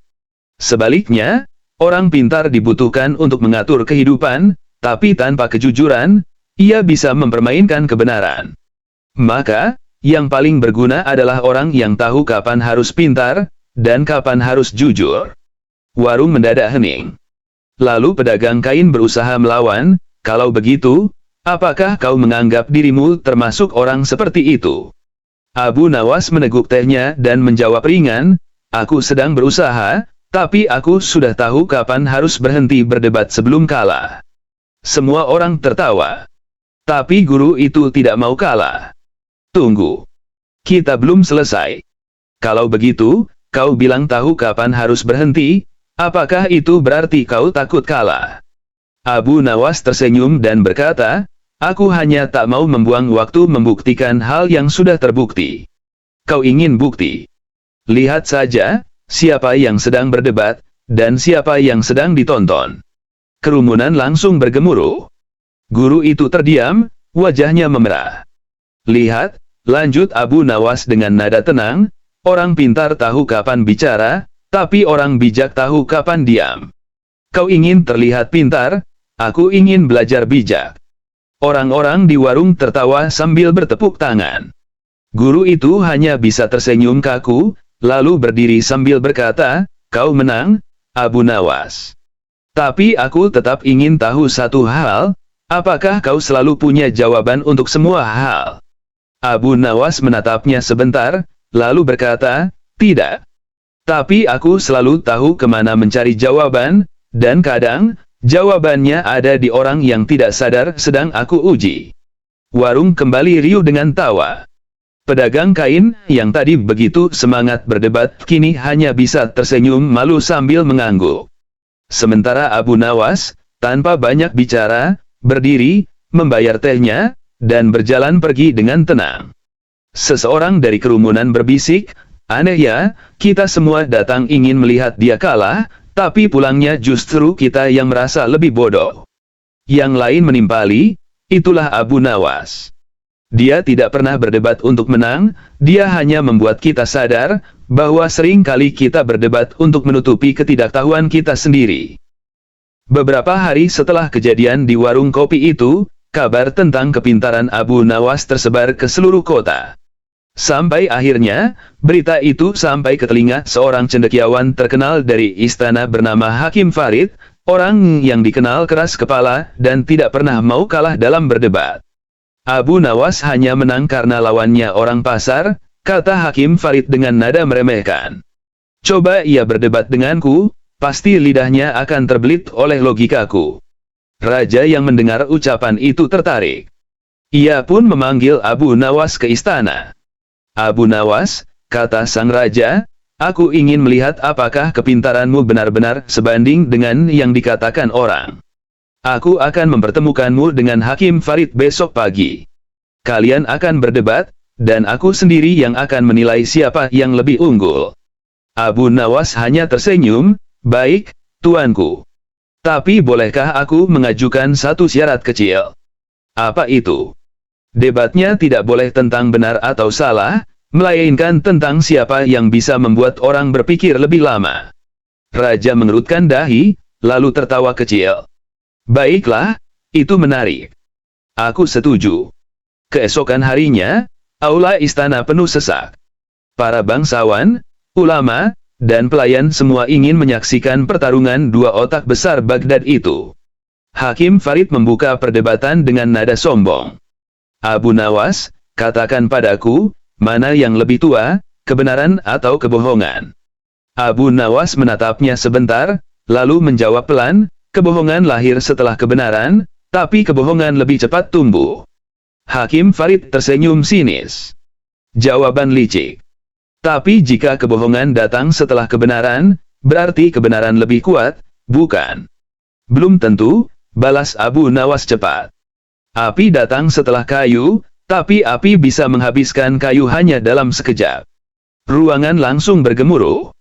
Sebaliknya, orang pintar dibutuhkan untuk mengatur kehidupan, tapi tanpa kejujuran, ia bisa mempermainkan kebenaran. Maka, yang paling berguna adalah orang yang tahu kapan harus pintar, dan kapan harus jujur." Warung mendadak hening. Lalu pedagang kain berusaha melawan, "Kalau begitu, apakah kau menganggap dirimu termasuk orang seperti itu?" Abu Nawas meneguk tehnya dan menjawab ringan, aku sedang berusaha, tapi aku sudah tahu kapan harus berhenti berdebat sebelum kalah. Semua orang tertawa. Tapi guru itu tidak mau kalah. Tunggu. Kita belum selesai. Kalau begitu, kau bilang tahu kapan harus berhenti, apakah itu berarti kau takut kalah? Abu Nawas tersenyum dan berkata, aku hanya tak mau membuang waktu membuktikan hal yang sudah terbukti. Kau ingin bukti? Lihat saja, siapa yang sedang berdebat, dan siapa yang sedang ditonton. Kerumunan langsung bergemuruh. Guru itu terdiam, wajahnya memerah. Lihat, lanjut Abu Nawas dengan nada tenang, orang pintar tahu kapan bicara, tapi orang bijak tahu kapan diam. Kau ingin terlihat pintar, aku ingin belajar bijak. Orang-orang di warung tertawa sambil bertepuk tangan. Guru itu hanya bisa tersenyum kaku, lalu berdiri sambil berkata, kau menang, Abu Nawas. Tapi aku tetap ingin tahu satu hal, apakah kau selalu punya jawaban untuk semua hal? Abu Nawas menatapnya sebentar, lalu berkata, tidak. Tapi aku selalu tahu kemana mencari jawaban, dan kadang, jawabannya ada di orang yang tidak sadar sedang aku uji. Warung kembali riuh dengan tawa. Pedagang kain, yang tadi begitu semangat berdebat, kini hanya bisa tersenyum malu sambil mengangguk. Sementara Abu Nawas, tanpa banyak bicara, berdiri, membayar tehnya, dan berjalan pergi dengan tenang. Seseorang dari kerumunan berbisik, aneh ya, kita semua datang ingin melihat dia kalah, tapi pulangnya justru kita yang merasa lebih bodoh. Yang lain menimpali, itulah Abu Nawas. Dia tidak pernah berdebat untuk menang, dia hanya membuat kita sadar, bahwa sering kali kita berdebat untuk menutupi ketidaktahuan kita sendiri. Beberapa hari setelah kejadian di warung kopi itu, kabar tentang kepintaran Abu Nawas tersebar ke seluruh kota. Sampai akhirnya, berita itu sampai ke telinga seorang cendekiawan terkenal dari istana bernama Hakim Farid, orang yang dikenal keras kepala dan tidak pernah mau kalah dalam berdebat. Abu Nawas hanya menang karena lawannya orang pasar, kata Hakim Farid dengan nada meremehkan. Coba ia berdebat denganku, pasti lidahnya akan terbelit oleh logikaku. Raja yang mendengar ucapan itu tertarik. Ia pun memanggil Abu Nawas ke istana. Abu Nawas, kata sang raja, aku ingin melihat apakah kepintaranmu benar-benar sebanding dengan yang dikatakan orang. Aku akan mempertemukanmu dengan Hakim Farid besok pagi. Kalian akan berdebat, dan aku sendiri yang akan menilai siapa yang lebih unggul. Abu Nawas hanya tersenyum, baik, tuanku. Tapi bolehkah aku mengajukan satu syarat kecil? Apa itu? Debatnya tidak boleh tentang benar atau salah, melainkan tentang siapa yang bisa membuat orang berpikir lebih lama. Raja mengerutkan dahi, lalu tertawa kecil. Baiklah, itu menarik. Aku setuju. Keesokan harinya, aula istana penuh sesak. Para bangsawan, ulama, dan pelayan semua ingin menyaksikan pertarungan dua otak besar Baghdad itu. Hakim Farid membuka perdebatan dengan nada sombong. Abu Nawas, katakan padaku, mana yang lebih tua, kebenaran atau kebohongan? Abu Nawas menatapnya sebentar, lalu menjawab pelan, kebohongan lahir setelah kebenaran, tapi kebohongan lebih cepat tumbuh. Hakim Farid tersenyum sinis. Jawaban licik. Tapi jika kebohongan datang setelah kebenaran, berarti kebenaran lebih kuat, bukan? Belum tentu, balas Abu Nawas cepat. Api datang setelah kayu, tapi api bisa menghabiskan kayu hanya dalam sekejap. Ruangan langsung bergemuruh.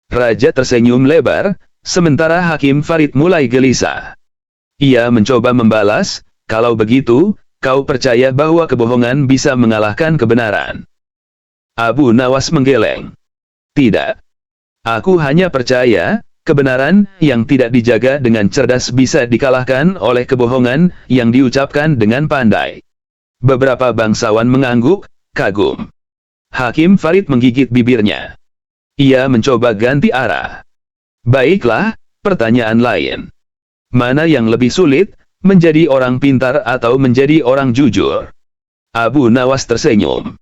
Raja tersenyum lebar, sementara Hakim Farid mulai gelisah. Ia mencoba membalas, kalau begitu, kau percaya bahwa kebohongan bisa mengalahkan kebenaran? Abu Nawas menggeleng. Tidak. Aku hanya percaya, kebenaran yang tidak dijaga dengan cerdas bisa dikalahkan oleh kebohongan yang diucapkan dengan pandai. Beberapa bangsawan mengangguk, kagum. Hakim Farid menggigit bibirnya. Ia mencoba ganti arah. Baiklah, pertanyaan lain. Mana yang lebih sulit, menjadi orang pintar atau menjadi orang jujur? Abu Nawas tersenyum.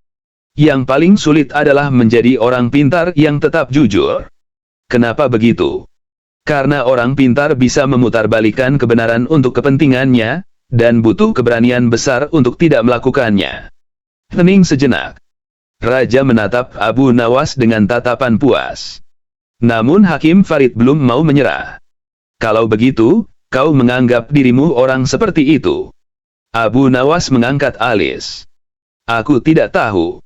yang paling sulit adalah menjadi orang pintar yang tetap jujur. Kenapa begitu? Karena orang pintar bisa memutarbalikkan kebenaran untuk kepentingannya, dan butuh keberanian besar untuk tidak melakukannya. Hening sejenak. Raja menatap Abu Nawas dengan tatapan puas. Namun Hakim Farid belum mau menyerah. Kalau begitu, kau menganggap dirimu orang seperti itu? Abu Nawas mengangkat alis. Aku tidak tahu.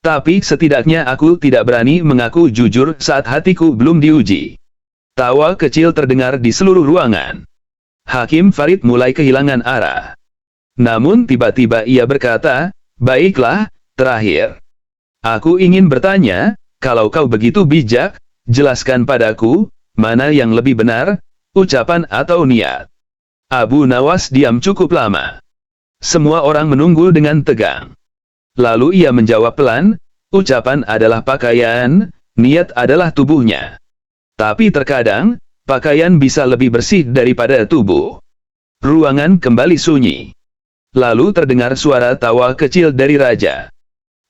Tapi setidaknya aku tidak berani mengaku jujur saat hatiku belum diuji. Tawa kecil terdengar di seluruh ruangan. Hakim Farid mulai kehilangan arah. Namun tiba-tiba ia berkata, baiklah, terakhir. Aku ingin bertanya, kalau kau begitu bijak, jelaskan padaku, mana yang lebih benar, ucapan atau niat. Abu Nawas diam cukup lama. Semua orang menunggu dengan tegang. Lalu ia menjawab pelan, ucapan adalah pakaian, niat adalah tubuhnya. Tapi terkadang, pakaian bisa lebih bersih daripada tubuh. Ruangan kembali sunyi. Lalu terdengar suara tawa kecil dari raja.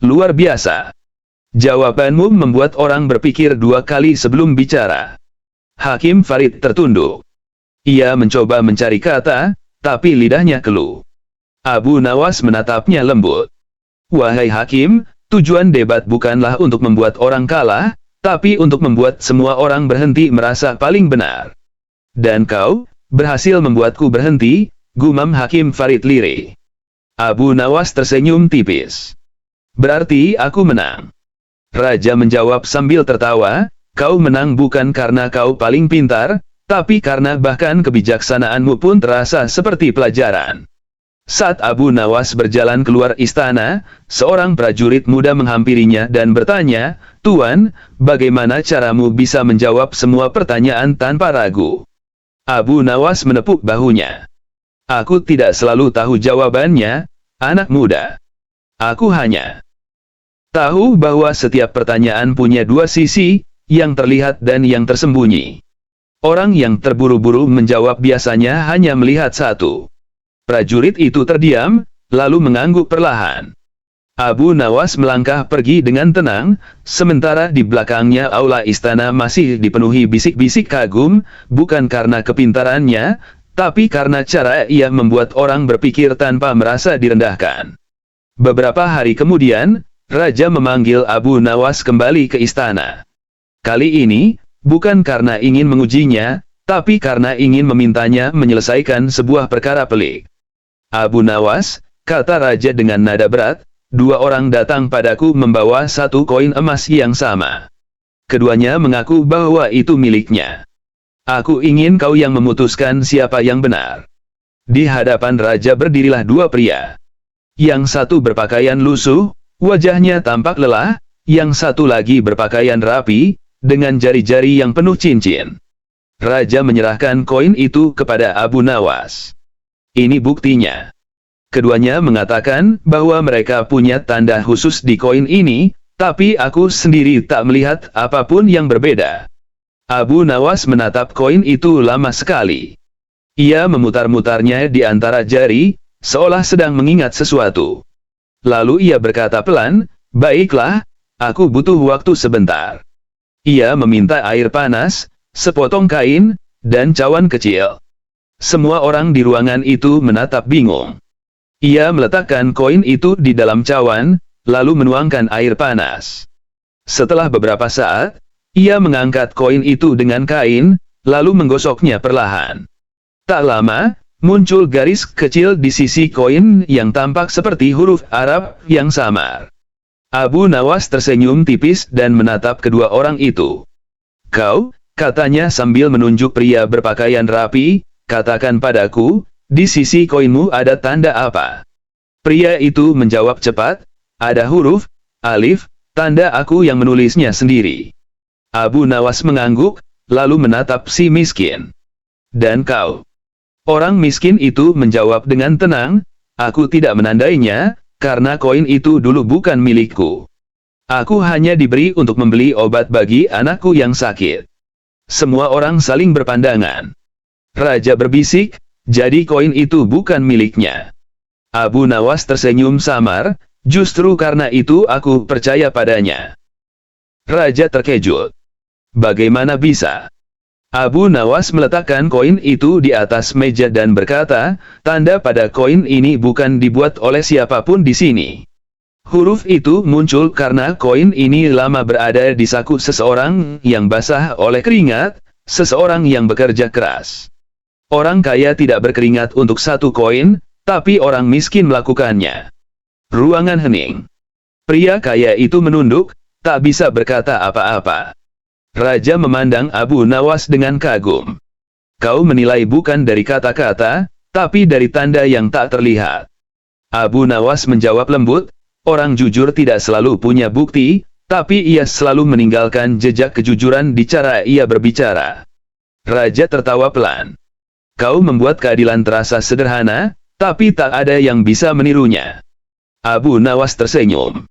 Luar biasa. Jawabanmu membuat orang berpikir dua kali sebelum bicara. Hakim Farid tertunduk. Ia mencoba mencari kata, tapi lidahnya keluh. Abu Nawas menatapnya lembut. Wahai Hakim, tujuan debat bukanlah untuk membuat orang kalah, tapi untuk membuat semua orang berhenti merasa paling benar. Dan kau, berhasil membuatku berhenti, gumam Hakim Farid lirih. Abu Nawas tersenyum tipis. Berarti aku menang. Raja menjawab sambil tertawa, kau menang bukan karena kau paling pintar, tapi karena bahkan kebijaksanaanmu pun terasa seperti pelajaran. Saat Abu Nawas berjalan keluar istana, seorang prajurit muda menghampirinya dan bertanya, Tuan, bagaimana caramu bisa menjawab semua pertanyaan tanpa ragu? Abu Nawas menepuk bahunya. Aku tidak selalu tahu jawabannya, anak muda. Aku hanya tahu bahwa setiap pertanyaan punya dua sisi, yang terlihat dan yang tersembunyi. Orang yang terburu-buru menjawab biasanya hanya melihat satu. Prajurit itu terdiam, lalu mengangguk perlahan. Abu Nawas melangkah pergi dengan tenang, sementara di belakangnya aula istana masih dipenuhi bisik-bisik kagum, bukan karena kepintarannya, tapi karena cara ia membuat orang berpikir tanpa merasa direndahkan. Beberapa hari kemudian, Raja memanggil Abu Nawas kembali ke istana. Kali ini, bukan karena ingin mengujinya, tapi karena ingin memintanya menyelesaikan sebuah perkara pelik. Abu Nawas, kata Raja dengan nada berat, dua orang datang padaku membawa satu koin emas yang sama. Keduanya mengaku bahwa itu miliknya. Aku ingin kau yang memutuskan siapa yang benar. Di hadapan Raja berdirilah dua pria. Yang satu berpakaian lusuh, wajahnya tampak lelah, yang satu lagi berpakaian rapi, dengan jari-jari yang penuh cincin. Raja menyerahkan koin itu kepada Abu Nawas. Ini buktinya. Keduanya mengatakan bahwa mereka punya tanda khusus di koin ini, tapi aku sendiri tak melihat apapun yang berbeda. Abu Nawas menatap koin itu lama sekali. Ia memutar-mutarnya di antara jari, seolah sedang mengingat sesuatu. Lalu ia berkata pelan, baiklah, aku butuh waktu sebentar. Ia meminta air panas, sepotong kain, dan cawan kecil. Semua orang di ruangan itu menatap bingung. Ia meletakkan koin itu di dalam cawan, lalu menuangkan air panas. Setelah beberapa saat, ia mengangkat koin itu dengan kain, lalu menggosoknya perlahan. Tak lama, muncul garis kecil di sisi koin yang tampak seperti huruf Arab yang samar. Abu Nawas tersenyum tipis dan menatap kedua orang itu. Kau, katanya sambil menunjuk pria berpakaian rapi, katakan padaku, di sisi koinmu ada tanda apa? Pria itu menjawab cepat, ada huruf, alif, tanda aku yang menulisnya sendiri. Abu Nawas mengangguk, lalu menatap si miskin. Dan kau? Orang miskin itu menjawab dengan tenang, aku tidak menandainya, karena koin itu dulu bukan milikku. Aku hanya diberi untuk membeli obat bagi anakku yang sakit. Semua orang saling berpandangan. Raja berbisik, jadi koin itu bukan miliknya. Abu Nawas tersenyum samar, Justru karena itu aku percaya padanya. Raja terkejut. Bagaimana bisa? Abu Nawas meletakkan koin itu di atas meja dan berkata, tanda pada koin ini bukan dibuat oleh siapapun di sini. Huruf itu muncul karena koin ini lama berada di saku seseorang yang basah oleh keringat, seseorang yang bekerja keras. Orang kaya tidak berkeringat untuk satu koin, tapi orang miskin melakukannya. Ruangan hening. Pria kaya itu menunduk, tak bisa berkata apa-apa. Raja memandang Abu Nawas dengan kagum. Kau menilai bukan dari kata-kata, tapi dari tanda yang tak terlihat. Abu Nawas menjawab lembut, orang jujur tidak selalu punya bukti, tapi ia selalu meninggalkan jejak kejujuran di cara ia berbicara. Raja tertawa pelan. Kau membuat keadilan terasa sederhana, tapi tak ada yang bisa menirunya. Abu Nawas tersenyum.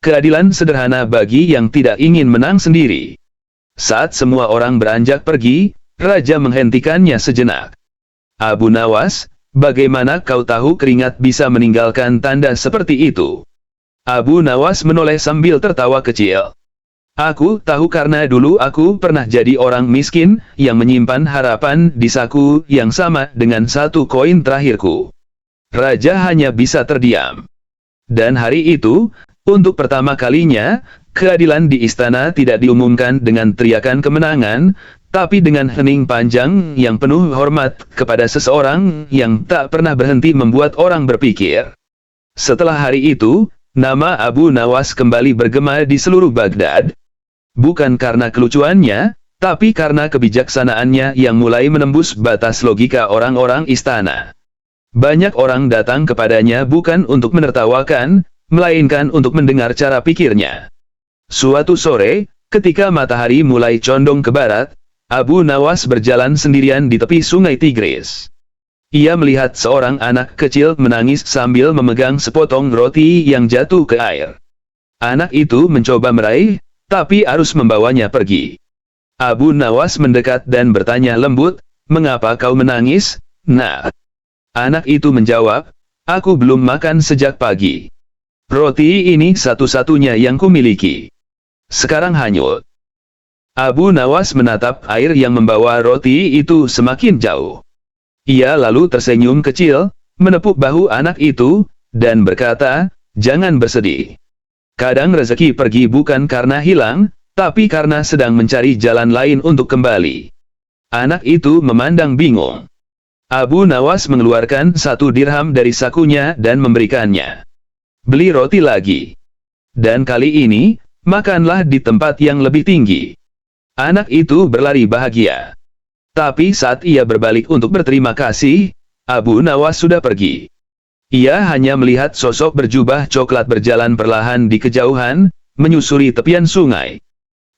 Keadilan sederhana bagi yang tidak ingin menang sendiri. Saat semua orang beranjak pergi, Raja menghentikannya sejenak. Abu Nawas, bagaimana kau tahu keringat bisa meninggalkan tanda seperti itu? Abu Nawas menoleh sambil tertawa kecil. Aku tahu karena dulu aku pernah jadi orang miskin, yang menyimpan harapan di saku yang sama dengan satu koin terakhirku. Raja hanya bisa terdiam. Dan hari itu, untuk pertama kalinya, keadilan di istana tidak diumumkan dengan teriakan kemenangan, tapi dengan hening panjang yang penuh hormat kepada seseorang yang tak pernah berhenti membuat orang berpikir. Setelah hari itu, nama Abu Nawas kembali bergema di seluruh Baghdad. Bukan karena kelucuannya, tapi karena kebijaksanaannya yang mulai menembus batas logika orang-orang istana. Banyak orang datang kepadanya bukan untuk menertawakan, melainkan untuk mendengar cara pikirnya. Suatu sore, ketika matahari mulai condong ke barat, Abu Nawas berjalan sendirian di tepi sungai Tigris. Ia melihat seorang anak kecil menangis sambil memegang sepotong roti yang jatuh ke air. Anak itu mencoba meraih, tapi arus membawanya pergi. Abu Nawas mendekat dan bertanya lembut, "Mengapa kau menangis, Nak?" Anak itu menjawab, "Aku belum makan sejak pagi. Roti ini satu-satunya yang kumiliki. Sekarang hanyut." Abu Nawas menatap air yang membawa roti itu semakin jauh. Ia lalu tersenyum kecil, menepuk bahu anak itu, dan berkata, "Jangan bersedih. Kadang rezeki pergi bukan karena hilang, tapi karena sedang mencari jalan lain untuk kembali." Anak itu memandang bingung. Abu Nawas mengeluarkan 1 dirham dari sakunya dan memberikannya. "Beli roti lagi. Dan kali ini, makanlah di tempat yang lebih tinggi." Anak itu berlari bahagia. Tapi saat ia berbalik untuk berterima kasih, Abu Nawas sudah pergi. Ia hanya melihat sosok berjubah coklat berjalan perlahan di kejauhan, menyusuri tepian sungai.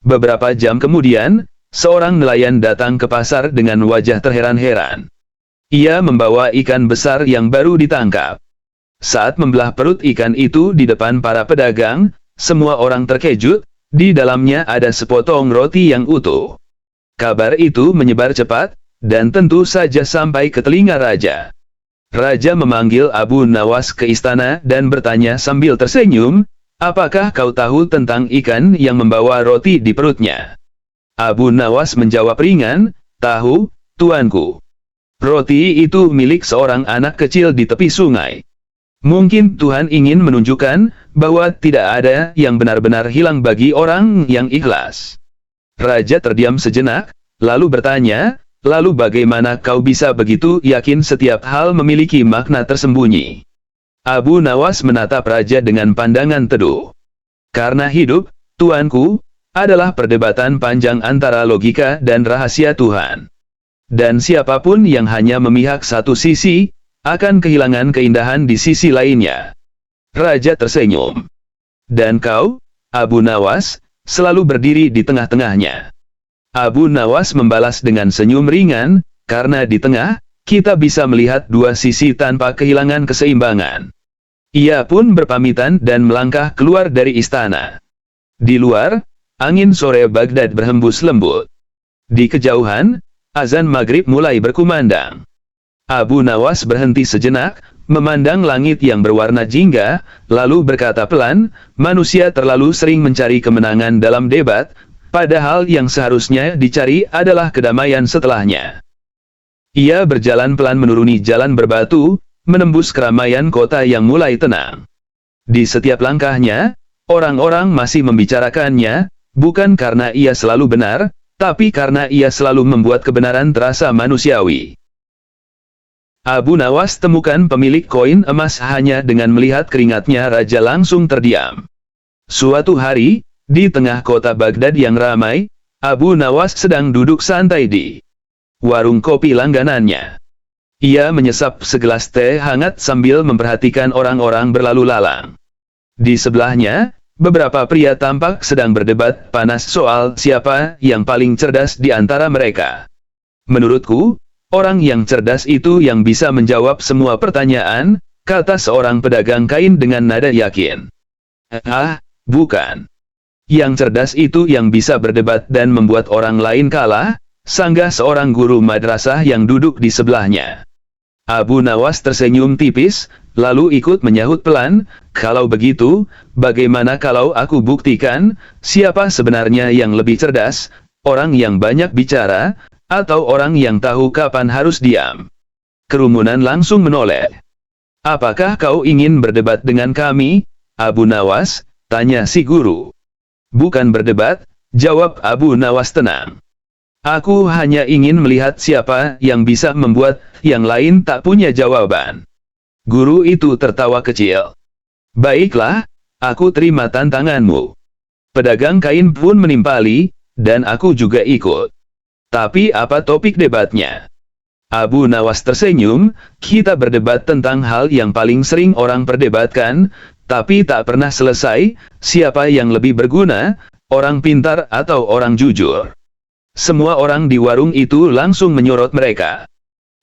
Beberapa jam kemudian, seorang nelayan datang ke pasar dengan wajah terheran-heran. Ia membawa ikan besar yang baru ditangkap. Saat membelah perut ikan itu di depan para pedagang, semua orang terkejut, di dalamnya ada sepotong roti yang utuh. Kabar itu menyebar cepat, dan tentu saja sampai ke telinga raja. Raja memanggil Abu Nawas ke istana dan bertanya sambil tersenyum, "Apakah kau tahu tentang ikan yang membawa roti di perutnya?" Abu Nawas menjawab ringan, "Tahu, tuanku. Roti itu milik seorang anak kecil di tepi sungai. Mungkin Tuhan ingin menunjukkan bahwa tidak ada yang benar-benar hilang bagi orang yang ikhlas." Raja terdiam sejenak, lalu bertanya, "Lalu bagaimana kau bisa begitu yakin setiap hal memiliki makna tersembunyi?" Abu Nawas menatap raja dengan pandangan teduh. "Karena hidup, tuanku, adalah perdebatan panjang antara logika dan rahasia Tuhan. Dan siapapun yang hanya memihak satu sisi, akan kehilangan keindahan di sisi lainnya." Raja tersenyum. "Dan kau, Abu Nawas, selalu berdiri di tengah-tengahnya." Abu Nawas membalas dengan senyum ringan, "Karena di tengah, kita bisa melihat dua sisi tanpa kehilangan keseimbangan." Ia pun berpamitan dan melangkah keluar dari istana. Di luar, angin sore Baghdad berhembus lembut. Di kejauhan, azan maghrib mulai berkumandang. Abu Nawas berhenti sejenak, memandang langit yang berwarna jingga, lalu berkata pelan, manusia terlalu sering mencari kemenangan dalam debat, padahal yang seharusnya dicari adalah kedamaian setelahnya. Ia berjalan pelan menuruni jalan berbatu, menembus keramaian kota yang mulai tenang. Di setiap langkahnya, orang-orang masih membicarakannya, bukan karena ia selalu benar, tapi karena ia selalu membuat kebenaran terasa manusiawi. Abu Nawas temukan pemilik koin emas hanya dengan melihat keringatnya raja langsung terdiam. Suatu hari, di tengah kota Baghdad yang ramai, Abu Nawas sedang duduk santai di warung kopi langganannya. Ia menyesap segelas teh hangat sambil memperhatikan orang-orang berlalu lalang. Di sebelahnya, beberapa pria tampak sedang berdebat panas soal siapa yang paling cerdas di antara mereka. Menurutku, orang yang cerdas itu yang bisa menjawab semua pertanyaan, kata seorang pedagang kain dengan nada yakin. Bukan. Yang cerdas itu yang bisa berdebat dan membuat orang lain kalah, sanggah seorang guru madrasah yang duduk di sebelahnya. Abu Nawas tersenyum tipis, lalu ikut menyahut pelan, kalau begitu, bagaimana kalau aku buktikan, siapa sebenarnya yang lebih cerdas, orang yang banyak bicara, atau orang yang tahu kapan harus diam? Kerumunan langsung menoleh. Apakah kau ingin berdebat dengan kami, Abu Nawas? Tanya si guru. Bukan berdebat, jawab Abu Nawas tenang. Aku hanya ingin melihat siapa yang bisa membuat yang lain tak punya jawaban. Guru itu tertawa kecil. Baiklah, aku terima tantanganmu. Pedagang kain pun menimpali, dan aku juga ikut. Tapi apa topik debatnya? Abu Nawas tersenyum, kita berdebat tentang hal yang paling sering orang perdebatkan, tapi tak pernah selesai, siapa yang lebih berguna, orang pintar atau orang jujur. Semua orang di warung itu langsung menyorot mereka.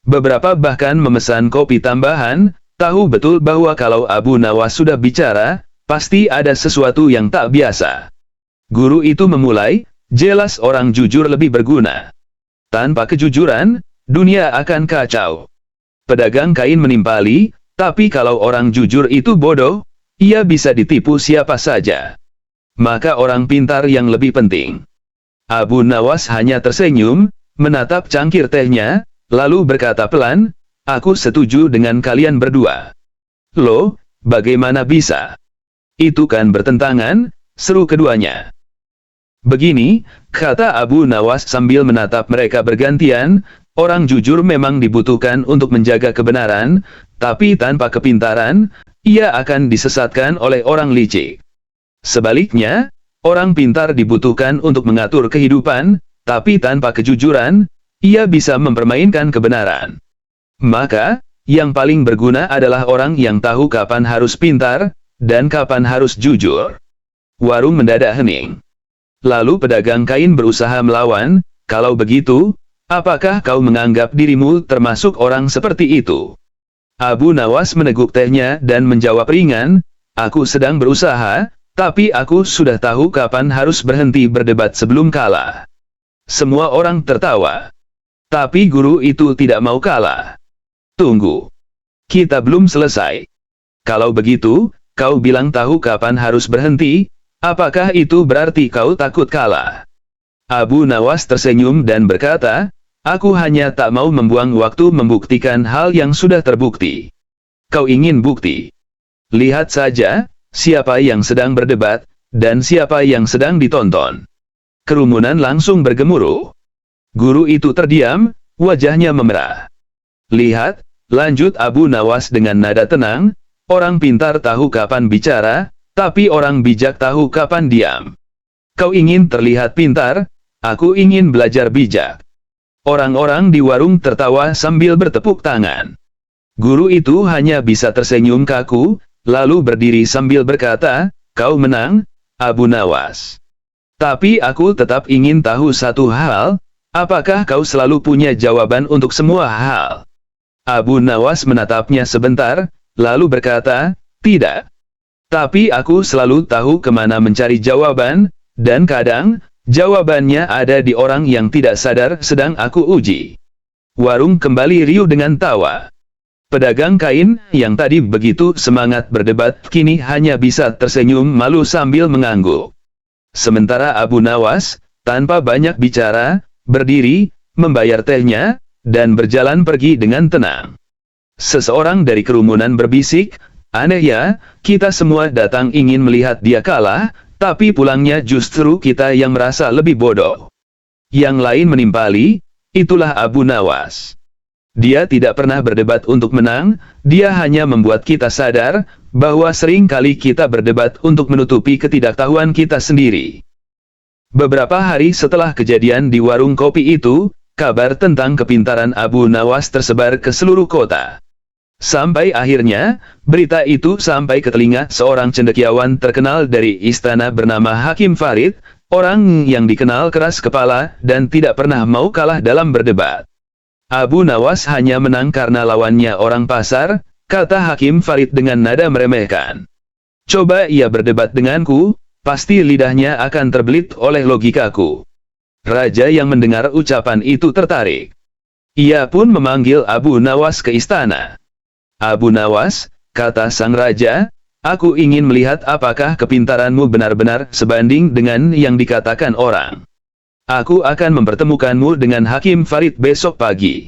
Beberapa bahkan memesan kopi tambahan, tahu betul bahwa kalau Abu Nawas sudah bicara, pasti ada sesuatu yang tak biasa. Guru itu memulai, jelas orang jujur lebih berguna. Tanpa kejujuran, dunia akan kacau. Pedagang kain menimpali, tapi kalau orang jujur itu bodoh, ia bisa ditipu siapa saja. Maka orang pintar yang lebih penting. Abu Nawas hanya tersenyum, menatap cangkir tehnya, lalu berkata pelan, aku setuju dengan kalian berdua. Loh, bagaimana bisa? Itu kan bertentangan, seru keduanya. Begini, kata Abu Nawas sambil menatap mereka bergantian, orang jujur memang dibutuhkan untuk menjaga kebenaran, tapi tanpa kepintaran, ia akan disesatkan oleh orang licik. Sebaliknya, orang pintar dibutuhkan untuk mengatur kehidupan, tapi tanpa kejujuran, ia bisa mempermainkan kebenaran. Maka, yang paling berguna adalah orang yang tahu kapan harus pintar, dan kapan harus jujur. Warung mendadak hening. Lalu pedagang kain berusaha melawan, kalau begitu, apakah kau menganggap dirimu termasuk orang seperti itu? Abu Nawas meneguk tehnya dan menjawab ringan, aku sedang berusaha, tapi aku sudah tahu kapan harus berhenti berdebat sebelum kalah. Semua orang tertawa. Tapi guru itu tidak mau kalah. Tunggu. Kita belum selesai. Kalau begitu, kau bilang tahu kapan harus berhenti, apakah itu berarti kau takut kalah? Abu Nawas tersenyum dan berkata, aku hanya tak mau membuang waktu membuktikan hal yang sudah terbukti. Kau ingin bukti? Lihat saja, siapa yang sedang berdebat, dan siapa yang sedang ditonton. Kerumunan langsung bergemuruh. Guru itu terdiam, wajahnya memerah. Lihat, lanjut Abu Nawas dengan nada tenang, orang pintar tahu kapan bicara, tapi orang bijak tahu kapan diam. Kau ingin terlihat pintar, aku ingin belajar bijak. Orang-orang di warung tertawa sambil bertepuk tangan. Guru itu hanya bisa tersenyum kaku, lalu berdiri sambil berkata, kau menang, Abu Nawas. Tapi aku tetap ingin tahu satu hal, apakah kau selalu punya jawaban untuk semua hal? Abu Nawas menatapnya sebentar, lalu berkata, tidak. Tapi aku selalu tahu kemana mencari jawaban, dan kadang, jawabannya ada di orang yang tidak sadar sedang aku uji. Warung kembali riuh dengan tawa. Pedagang kain yang tadi begitu semangat berdebat kini hanya bisa tersenyum malu sambil mengangguk. Sementara Abu Nawas, tanpa banyak bicara, berdiri, membayar tehnya, dan berjalan pergi dengan tenang. Seseorang dari kerumunan berbisik, "Aneh ya, kita semua datang ingin melihat dia kalah, tapi pulangnya justru kita yang merasa lebih bodoh." Yang lain menimpali, "Itulah Abu Nawas. Dia tidak pernah berdebat untuk menang, dia hanya membuat kita sadar, bahwa sering kali kita berdebat untuk menutupi ketidaktahuan kita sendiri." Beberapa hari setelah kejadian di warung kopi itu, kabar tentang kepintaran Abu Nawas tersebar ke seluruh kota. Sampai akhirnya, berita itu sampai ke telinga seorang cendekiawan terkenal dari istana bernama Hakim Farid, orang yang dikenal keras kepala dan tidak pernah mau kalah dalam berdebat. "Abu Nawas hanya menang karena lawannya orang pasar," kata Hakim Farid dengan nada meremehkan. "Coba ia berdebat denganku, pasti lidahnya akan terbelit oleh logikaku." Raja yang mendengar ucapan itu tertarik. Ia pun memanggil Abu Nawas ke istana. "Abu Nawas," kata sang raja, "aku ingin melihat apakah kepintaranmu benar-benar sebanding dengan yang dikatakan orang. Aku akan mempertemukanmu dengan Hakim Farid besok pagi.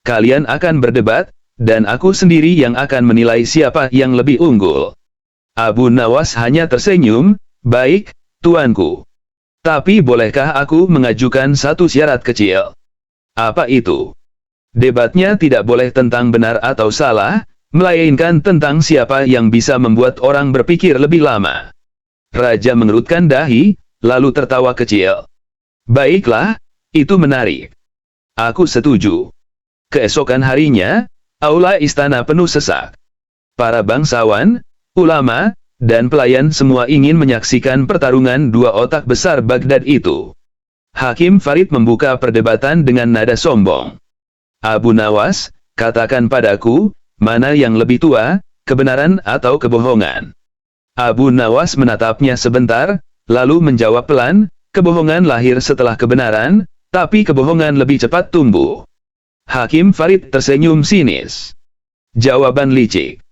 Kalian akan berdebat, dan aku sendiri yang akan menilai siapa yang lebih unggul." Abu Nawas hanya tersenyum, "Baik, tuanku. Tapi bolehkah aku mengajukan satu syarat kecil?" "Apa itu?" "Debatnya tidak boleh tentang benar atau salah, melainkan tentang siapa yang bisa membuat orang berpikir lebih lama." Raja mengerutkan dahi, lalu tertawa kecil. "Baiklah, itu menarik. Aku setuju." Keesokan harinya, aula istana penuh sesak. Para bangsawan, ulama, dan pelayan semua ingin menyaksikan pertarungan dua otak besar Baghdad itu. Hakim Farid membuka perdebatan dengan nada sombong. "Abu Nawas, katakan padaku, mana yang lebih tua, kebenaran atau kebohongan?" Abu Nawas menatapnya sebentar, lalu menjawab pelan, "Kebohongan lahir setelah kebenaran, tapi kebohongan lebih cepat tumbuh." Hakim Farid tersenyum sinis. Jawaban licik.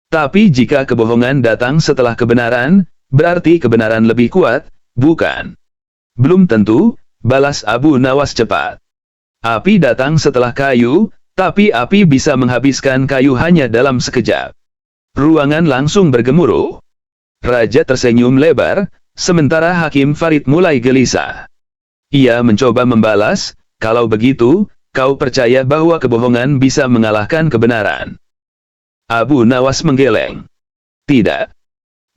"Tapi jika kebohongan datang setelah kebenaran, berarti kebenaran lebih kuat, bukan?" "Belum tentu," balas Abu Nawas cepat. "Api datang setelah kayu, tapi api bisa menghabiskan kayu hanya dalam sekejap." Ruangan langsung bergemuruh. Raja tersenyum lebar, sementara Hakim Farid mulai gelisah. Ia mencoba membalas, "Kalau begitu, kau percaya bahwa kebohongan bisa mengalahkan kebenaran?" Abu Nawas menggeleng. "Tidak.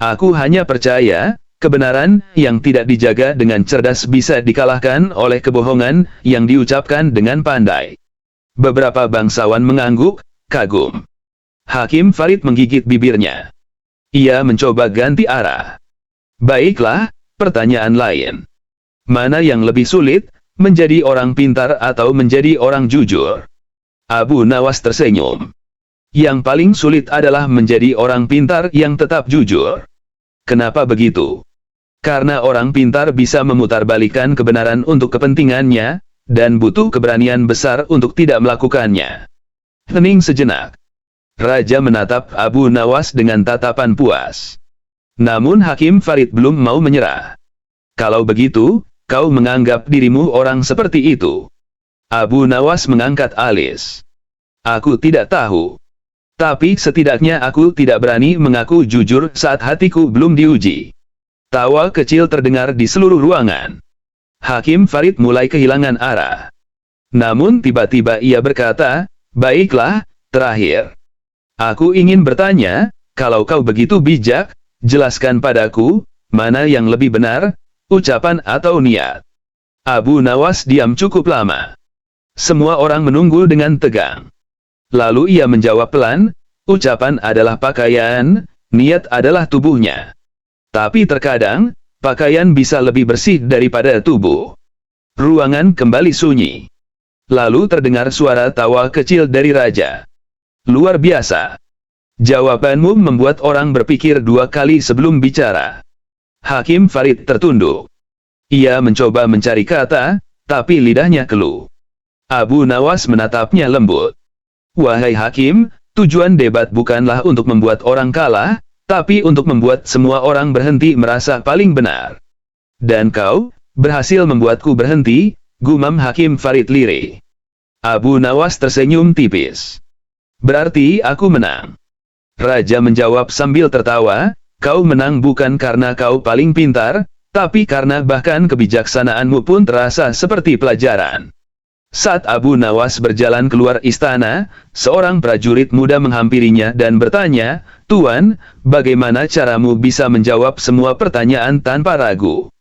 Aku hanya percaya, kebenaran yang tidak dijaga dengan cerdas bisa dikalahkan oleh kebohongan yang diucapkan dengan pandai." Beberapa bangsawan mengangguk, kagum. Hakim Farid menggigit bibirnya. Ia mencoba ganti arah. "Baiklah, pertanyaan lain. Mana yang lebih sulit, menjadi orang pintar atau menjadi orang jujur?" Abu Nawas tersenyum. "Yang paling sulit adalah menjadi orang pintar yang tetap jujur." "Kenapa begitu?" "Karena orang pintar bisa memutarbalikkan kebenaran untuk kepentingannya, dan butuh keberanian besar untuk tidak melakukannya." Hening sejenak. Raja menatap Abu Nawas dengan tatapan puas. Namun Hakim Farid belum mau menyerah. "Kalau begitu, kau menganggap dirimu orang seperti itu?" Abu Nawas mengangkat alis. "Aku tidak tahu. Tapi setidaknya aku tidak berani mengaku jujur saat hatiku belum diuji." Tawa kecil terdengar di seluruh ruangan. Hakim Farid mulai kehilangan arah. Namun tiba-tiba ia berkata, "Baiklah, terakhir. Aku ingin bertanya, kalau kau begitu bijak, jelaskan padaku, mana yang lebih benar, ucapan atau niat?" Abu Nawas diam cukup lama. Semua orang menunggu dengan tegang. Lalu ia menjawab pelan, "Ucapan adalah pakaian, niat adalah tubuhnya. Tapi terkadang, pakaian bisa lebih bersih daripada tubuh." Ruangan kembali sunyi. Lalu terdengar suara tawa kecil dari raja. "Luar biasa. Jawabanmu membuat orang berpikir dua kali sebelum bicara." Hakim Farid tertunduk. Ia mencoba mencari kata, tapi lidahnya keluh. Abu Nawas menatapnya lembut. "Wahai Hakim, Tujuan debat bukanlah untuk membuat orang kalah, tapi untuk membuat semua orang berhenti merasa paling benar. Dan kau berhasil membuatku berhenti, gumam Hakim Farid lirih. Abu Nawas tersenyum tipis. Berarti aku menang. Raja menjawab sambil tertawa, kau menang bukan karena kau paling pintar, tapi karena bahkan kebijaksanaanmu pun terasa seperti pelajaran. Saat Abu Nawas berjalan keluar istana, seorang prajurit muda menghampirinya dan bertanya, Tuan, bagaimana caramu bisa menjawab semua pertanyaan tanpa ragu?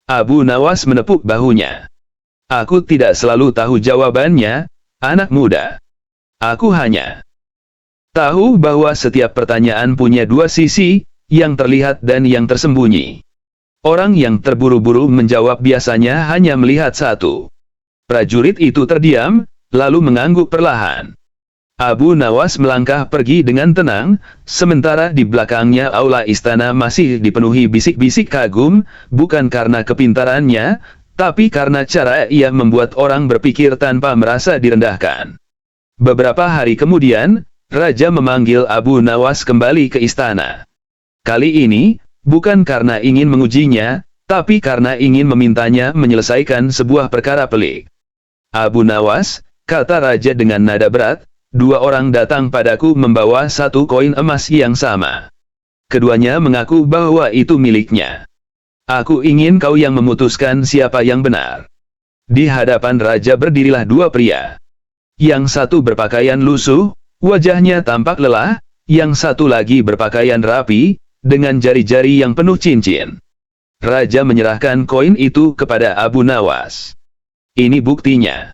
Abu Nawas menepuk bahunya. Aku tidak selalu tahu jawabannya, anak muda. Aku hanya tahu bahwa setiap pertanyaan punya dua sisi, yang terlihat dan yang tersembunyi. Orang yang terburu-buru menjawab biasanya hanya melihat satu. Prajurit itu terdiam, lalu mengangguk perlahan. Abu Nawas melangkah pergi dengan tenang, sementara di belakangnya aula istana masih dipenuhi bisik-bisik kagum, bukan karena kepintarannya, tapi karena cara ia membuat orang berpikir tanpa merasa direndahkan. Beberapa hari kemudian, Raja memanggil Abu Nawas kembali ke istana. Kali ini, bukan karena ingin mengujinya, tapi karena ingin memintanya menyelesaikan sebuah perkara pelik. Abu Nawas, kata Raja dengan nada berat, dua orang datang padaku membawa satu koin emas yang sama. Keduanya mengaku bahwa itu miliknya. Aku ingin kau yang memutuskan siapa yang benar. Di hadapan Raja berdirilah dua pria. Yang satu berpakaian lusuh, wajahnya tampak lelah, yang satu lagi berpakaian rapi, dengan jari-jari yang penuh cincin. Raja menyerahkan koin itu kepada Abu Nawas. Ini buktinya.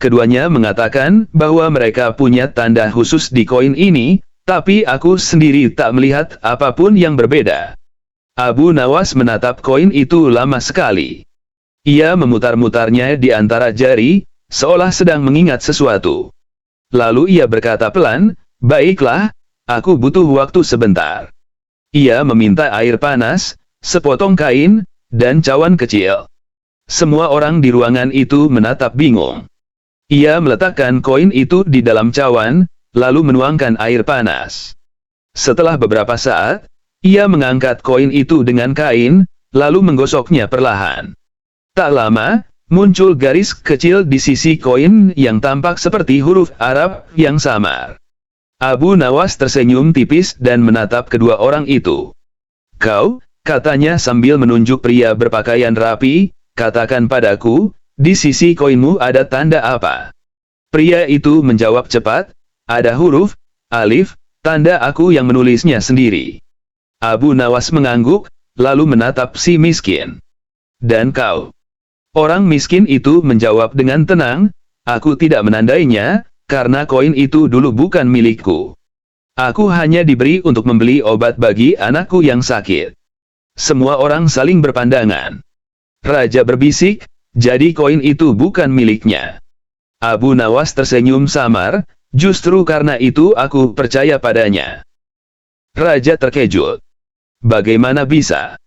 Keduanya mengatakan bahwa mereka punya tanda khusus di koin ini, tapi aku sendiri tak melihat apapun yang berbeda. Abu Nawas menatap koin itu lama sekali. Ia memutar-mutarnya di antara jari, seolah sedang mengingat sesuatu. Lalu ia berkata pelan, baiklah, aku butuh waktu sebentar. Ia meminta air panas, sepotong kain, dan cawan kecil. Semua orang di ruangan itu menatap bingung. Ia meletakkan koin itu di dalam cawan, lalu menuangkan air panas. Setelah beberapa saat, ia mengangkat koin itu dengan kain, lalu menggosoknya perlahan. Tak lama, muncul garis kecil di sisi koin yang tampak seperti huruf Arab yang samar. Abu Nawas tersenyum tipis dan menatap kedua orang itu. Kau, katanya sambil menunjuk pria berpakaian rapi, katakan padaku, di sisi koinmu ada tanda apa? Pria itu menjawab cepat, ada huruf, alif, tanda aku yang menulisnya sendiri. Abu Nawas mengangguk, lalu menatap si miskin. Dan kau? Orang miskin itu menjawab dengan tenang, aku tidak menandainya, karena koin itu dulu bukan milikku. Aku hanya diberi untuk membeli obat bagi anakku yang sakit. Semua orang saling berpandangan. Raja berbisik, jadi koin itu bukan miliknya. Abu Nawas tersenyum samar, justru karena itu aku percaya padanya. Raja terkejut. Bagaimana bisa?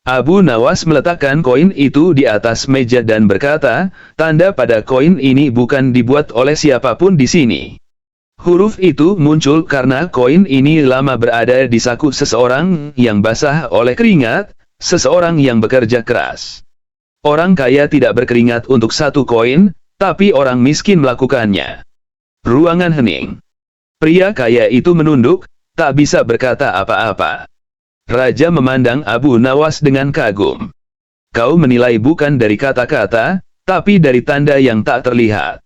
Abu Nawas meletakkan koin itu di atas meja dan berkata, tanda pada koin ini bukan dibuat oleh siapapun di sini. Huruf itu muncul karena koin ini lama berada di saku seseorang yang basah oleh keringat, seseorang yang bekerja keras. Orang kaya tidak berkeringat untuk satu koin, tapi orang miskin melakukannya. Ruangan hening. Pria kaya itu menunduk, tak bisa berkata apa-apa. Raja memandang Abu Nawas dengan kagum. Kau menilai bukan dari kata-kata, tapi dari tanda yang tak terlihat.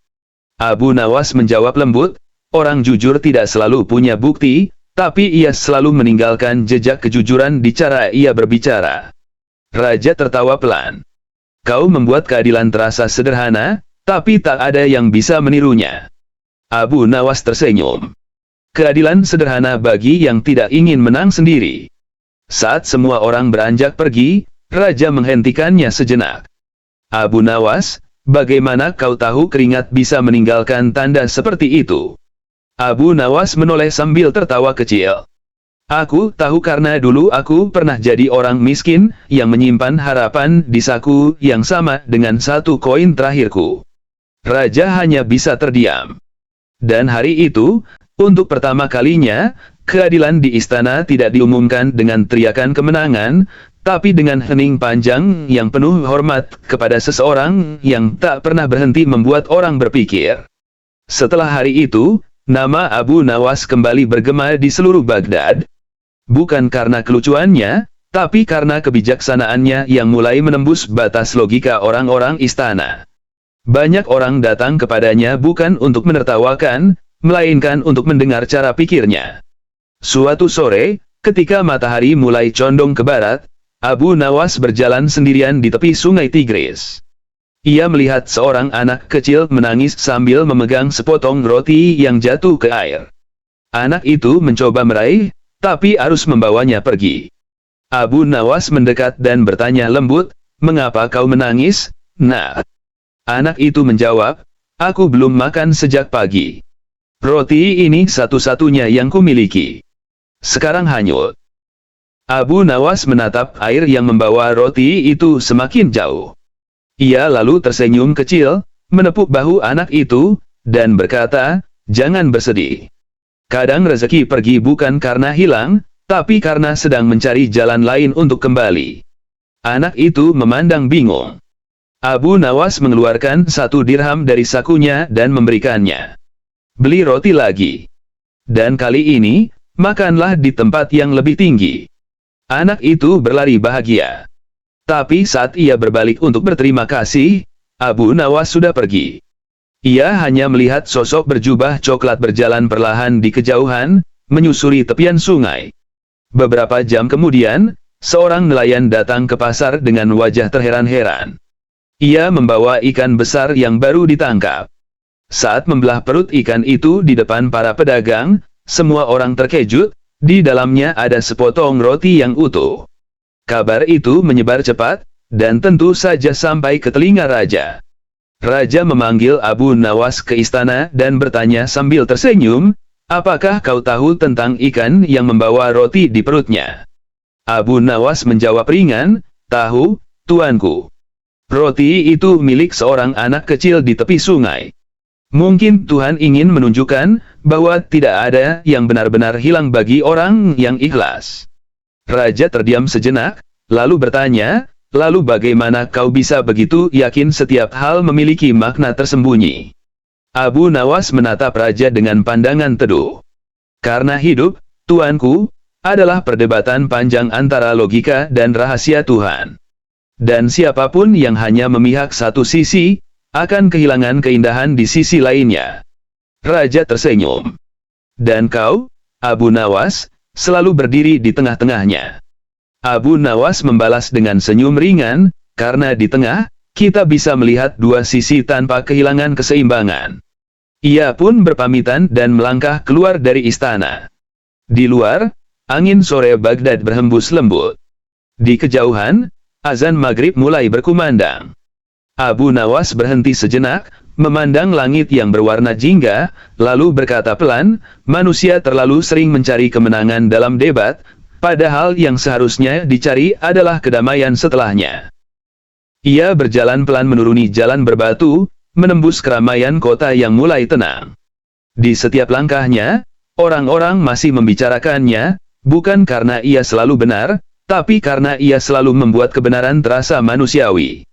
Abu Nawas menjawab lembut, orang jujur tidak selalu punya bukti, tapi ia selalu meninggalkan jejak kejujuran di cara ia berbicara. Raja tertawa pelan. Kau membuat keadilan terasa sederhana, tapi tak ada yang bisa menirunya. Abu Nawas tersenyum. Keadilan sederhana bagi yang tidak ingin menang sendiri. Saat semua orang beranjak pergi, Raja menghentikannya sejenak. Abu Nawas, bagaimana kau tahu keringat bisa meninggalkan tanda seperti itu? Abu Nawas menoleh sambil tertawa kecil. Aku tahu karena dulu aku pernah jadi orang miskin, yang menyimpan harapan di saku yang sama dengan satu koin terakhirku. Raja hanya bisa terdiam. Dan hari itu, Untuk pertama kalinya, keadilan di istana tidak diumumkan dengan teriakan kemenangan, tapi dengan hening panjang yang penuh hormat kepada seseorang yang tak pernah berhenti membuat orang berpikir. Setelah hari itu, nama Abu Nawas kembali bergema di seluruh Baghdad. Bukan karena kelucuannya, tapi karena kebijaksanaannya yang mulai menembus batas logika orang-orang istana. Banyak orang datang kepadanya bukan untuk menertawakan, melainkan untuk mendengar cara pikirnya. Suatu sore, ketika matahari mulai condong ke barat, Abu Nawas berjalan sendirian di tepi sungai Tigris. Ia melihat seorang anak kecil menangis sambil memegang sepotong roti yang jatuh ke air. Anak itu mencoba meraih, tapi arus membawanya pergi. Abu Nawas mendekat dan bertanya lembut, "Mengapa kau menangis, Nak?" Anak itu menjawab, "Aku belum makan sejak pagi. Roti ini satu-satunya yang kumiliki. Sekarang hanyut." Abu Nawas menatap air yang membawa roti itu semakin jauh. Ia lalu tersenyum kecil, menepuk bahu anak itu, dan berkata, "Jangan bersedih. Kadang rezeki pergi bukan karena hilang, tapi karena sedang mencari jalan lain untuk kembali." Anak itu memandang bingung. Abu Nawas mengeluarkan 1 dirham dari sakunya dan memberikannya. "Beli roti lagi. Dan kali ini, makanlah di tempat yang lebih tinggi." Anak itu berlari bahagia. Tapi saat ia berbalik untuk berterima kasih, Abu Nawas sudah pergi. Ia hanya melihat sosok berjubah coklat berjalan perlahan di kejauhan, menyusuri tepian sungai. Beberapa jam kemudian, seorang nelayan datang ke pasar dengan wajah terheran-heran. Ia membawa ikan besar yang baru ditangkap. Saat membelah perut ikan itu di depan para pedagang, semua orang terkejut, di dalamnya ada sepotong roti yang utuh. Kabar itu menyebar cepat, dan tentu saja sampai ke telinga raja. Raja memanggil Abu Nawas ke istana dan bertanya sambil tersenyum, "Apakah kau tahu tentang ikan yang membawa roti di perutnya?" Abu Nawas menjawab ringan, "Tahu, tuanku. Roti itu milik seorang anak kecil di tepi sungai. Mungkin Tuhan ingin menunjukkan bahwa tidak ada yang benar-benar hilang bagi orang yang ikhlas." Raja terdiam sejenak, lalu bertanya, "Lalu bagaimana kau bisa begitu yakin setiap hal memiliki makna tersembunyi?" Abu Nawas menatap raja dengan pandangan teduh. "Karena hidup, tuanku, adalah perdebatan panjang antara logika dan rahasia Tuhan. Dan siapapun yang hanya memihak satu sisi, akan kehilangan keindahan di sisi lainnya." Raja tersenyum. "Dan kau, Abu Nawas, selalu berdiri di tengah-tengahnya." Abu Nawas membalas dengan senyum ringan, "Karena di tengah, kita bisa melihat dua sisi tanpa kehilangan keseimbangan." Ia pun berpamitan dan melangkah keluar dari istana. Di luar, angin sore Baghdad berhembus lembut. Di kejauhan, azan maghrib mulai berkumandang. Abu Nawas berhenti sejenak, memandang langit yang berwarna jingga, lalu berkata pelan, "Manusia terlalu sering mencari kemenangan dalam debat, padahal yang seharusnya dicari adalah kedamaian setelahnya." Ia berjalan pelan menuruni jalan berbatu, menembus keramaian kota yang mulai tenang. Di setiap langkahnya, orang-orang masih membicarakannya, bukan karena ia selalu benar, tapi karena ia selalu membuat kebenaran terasa manusiawi.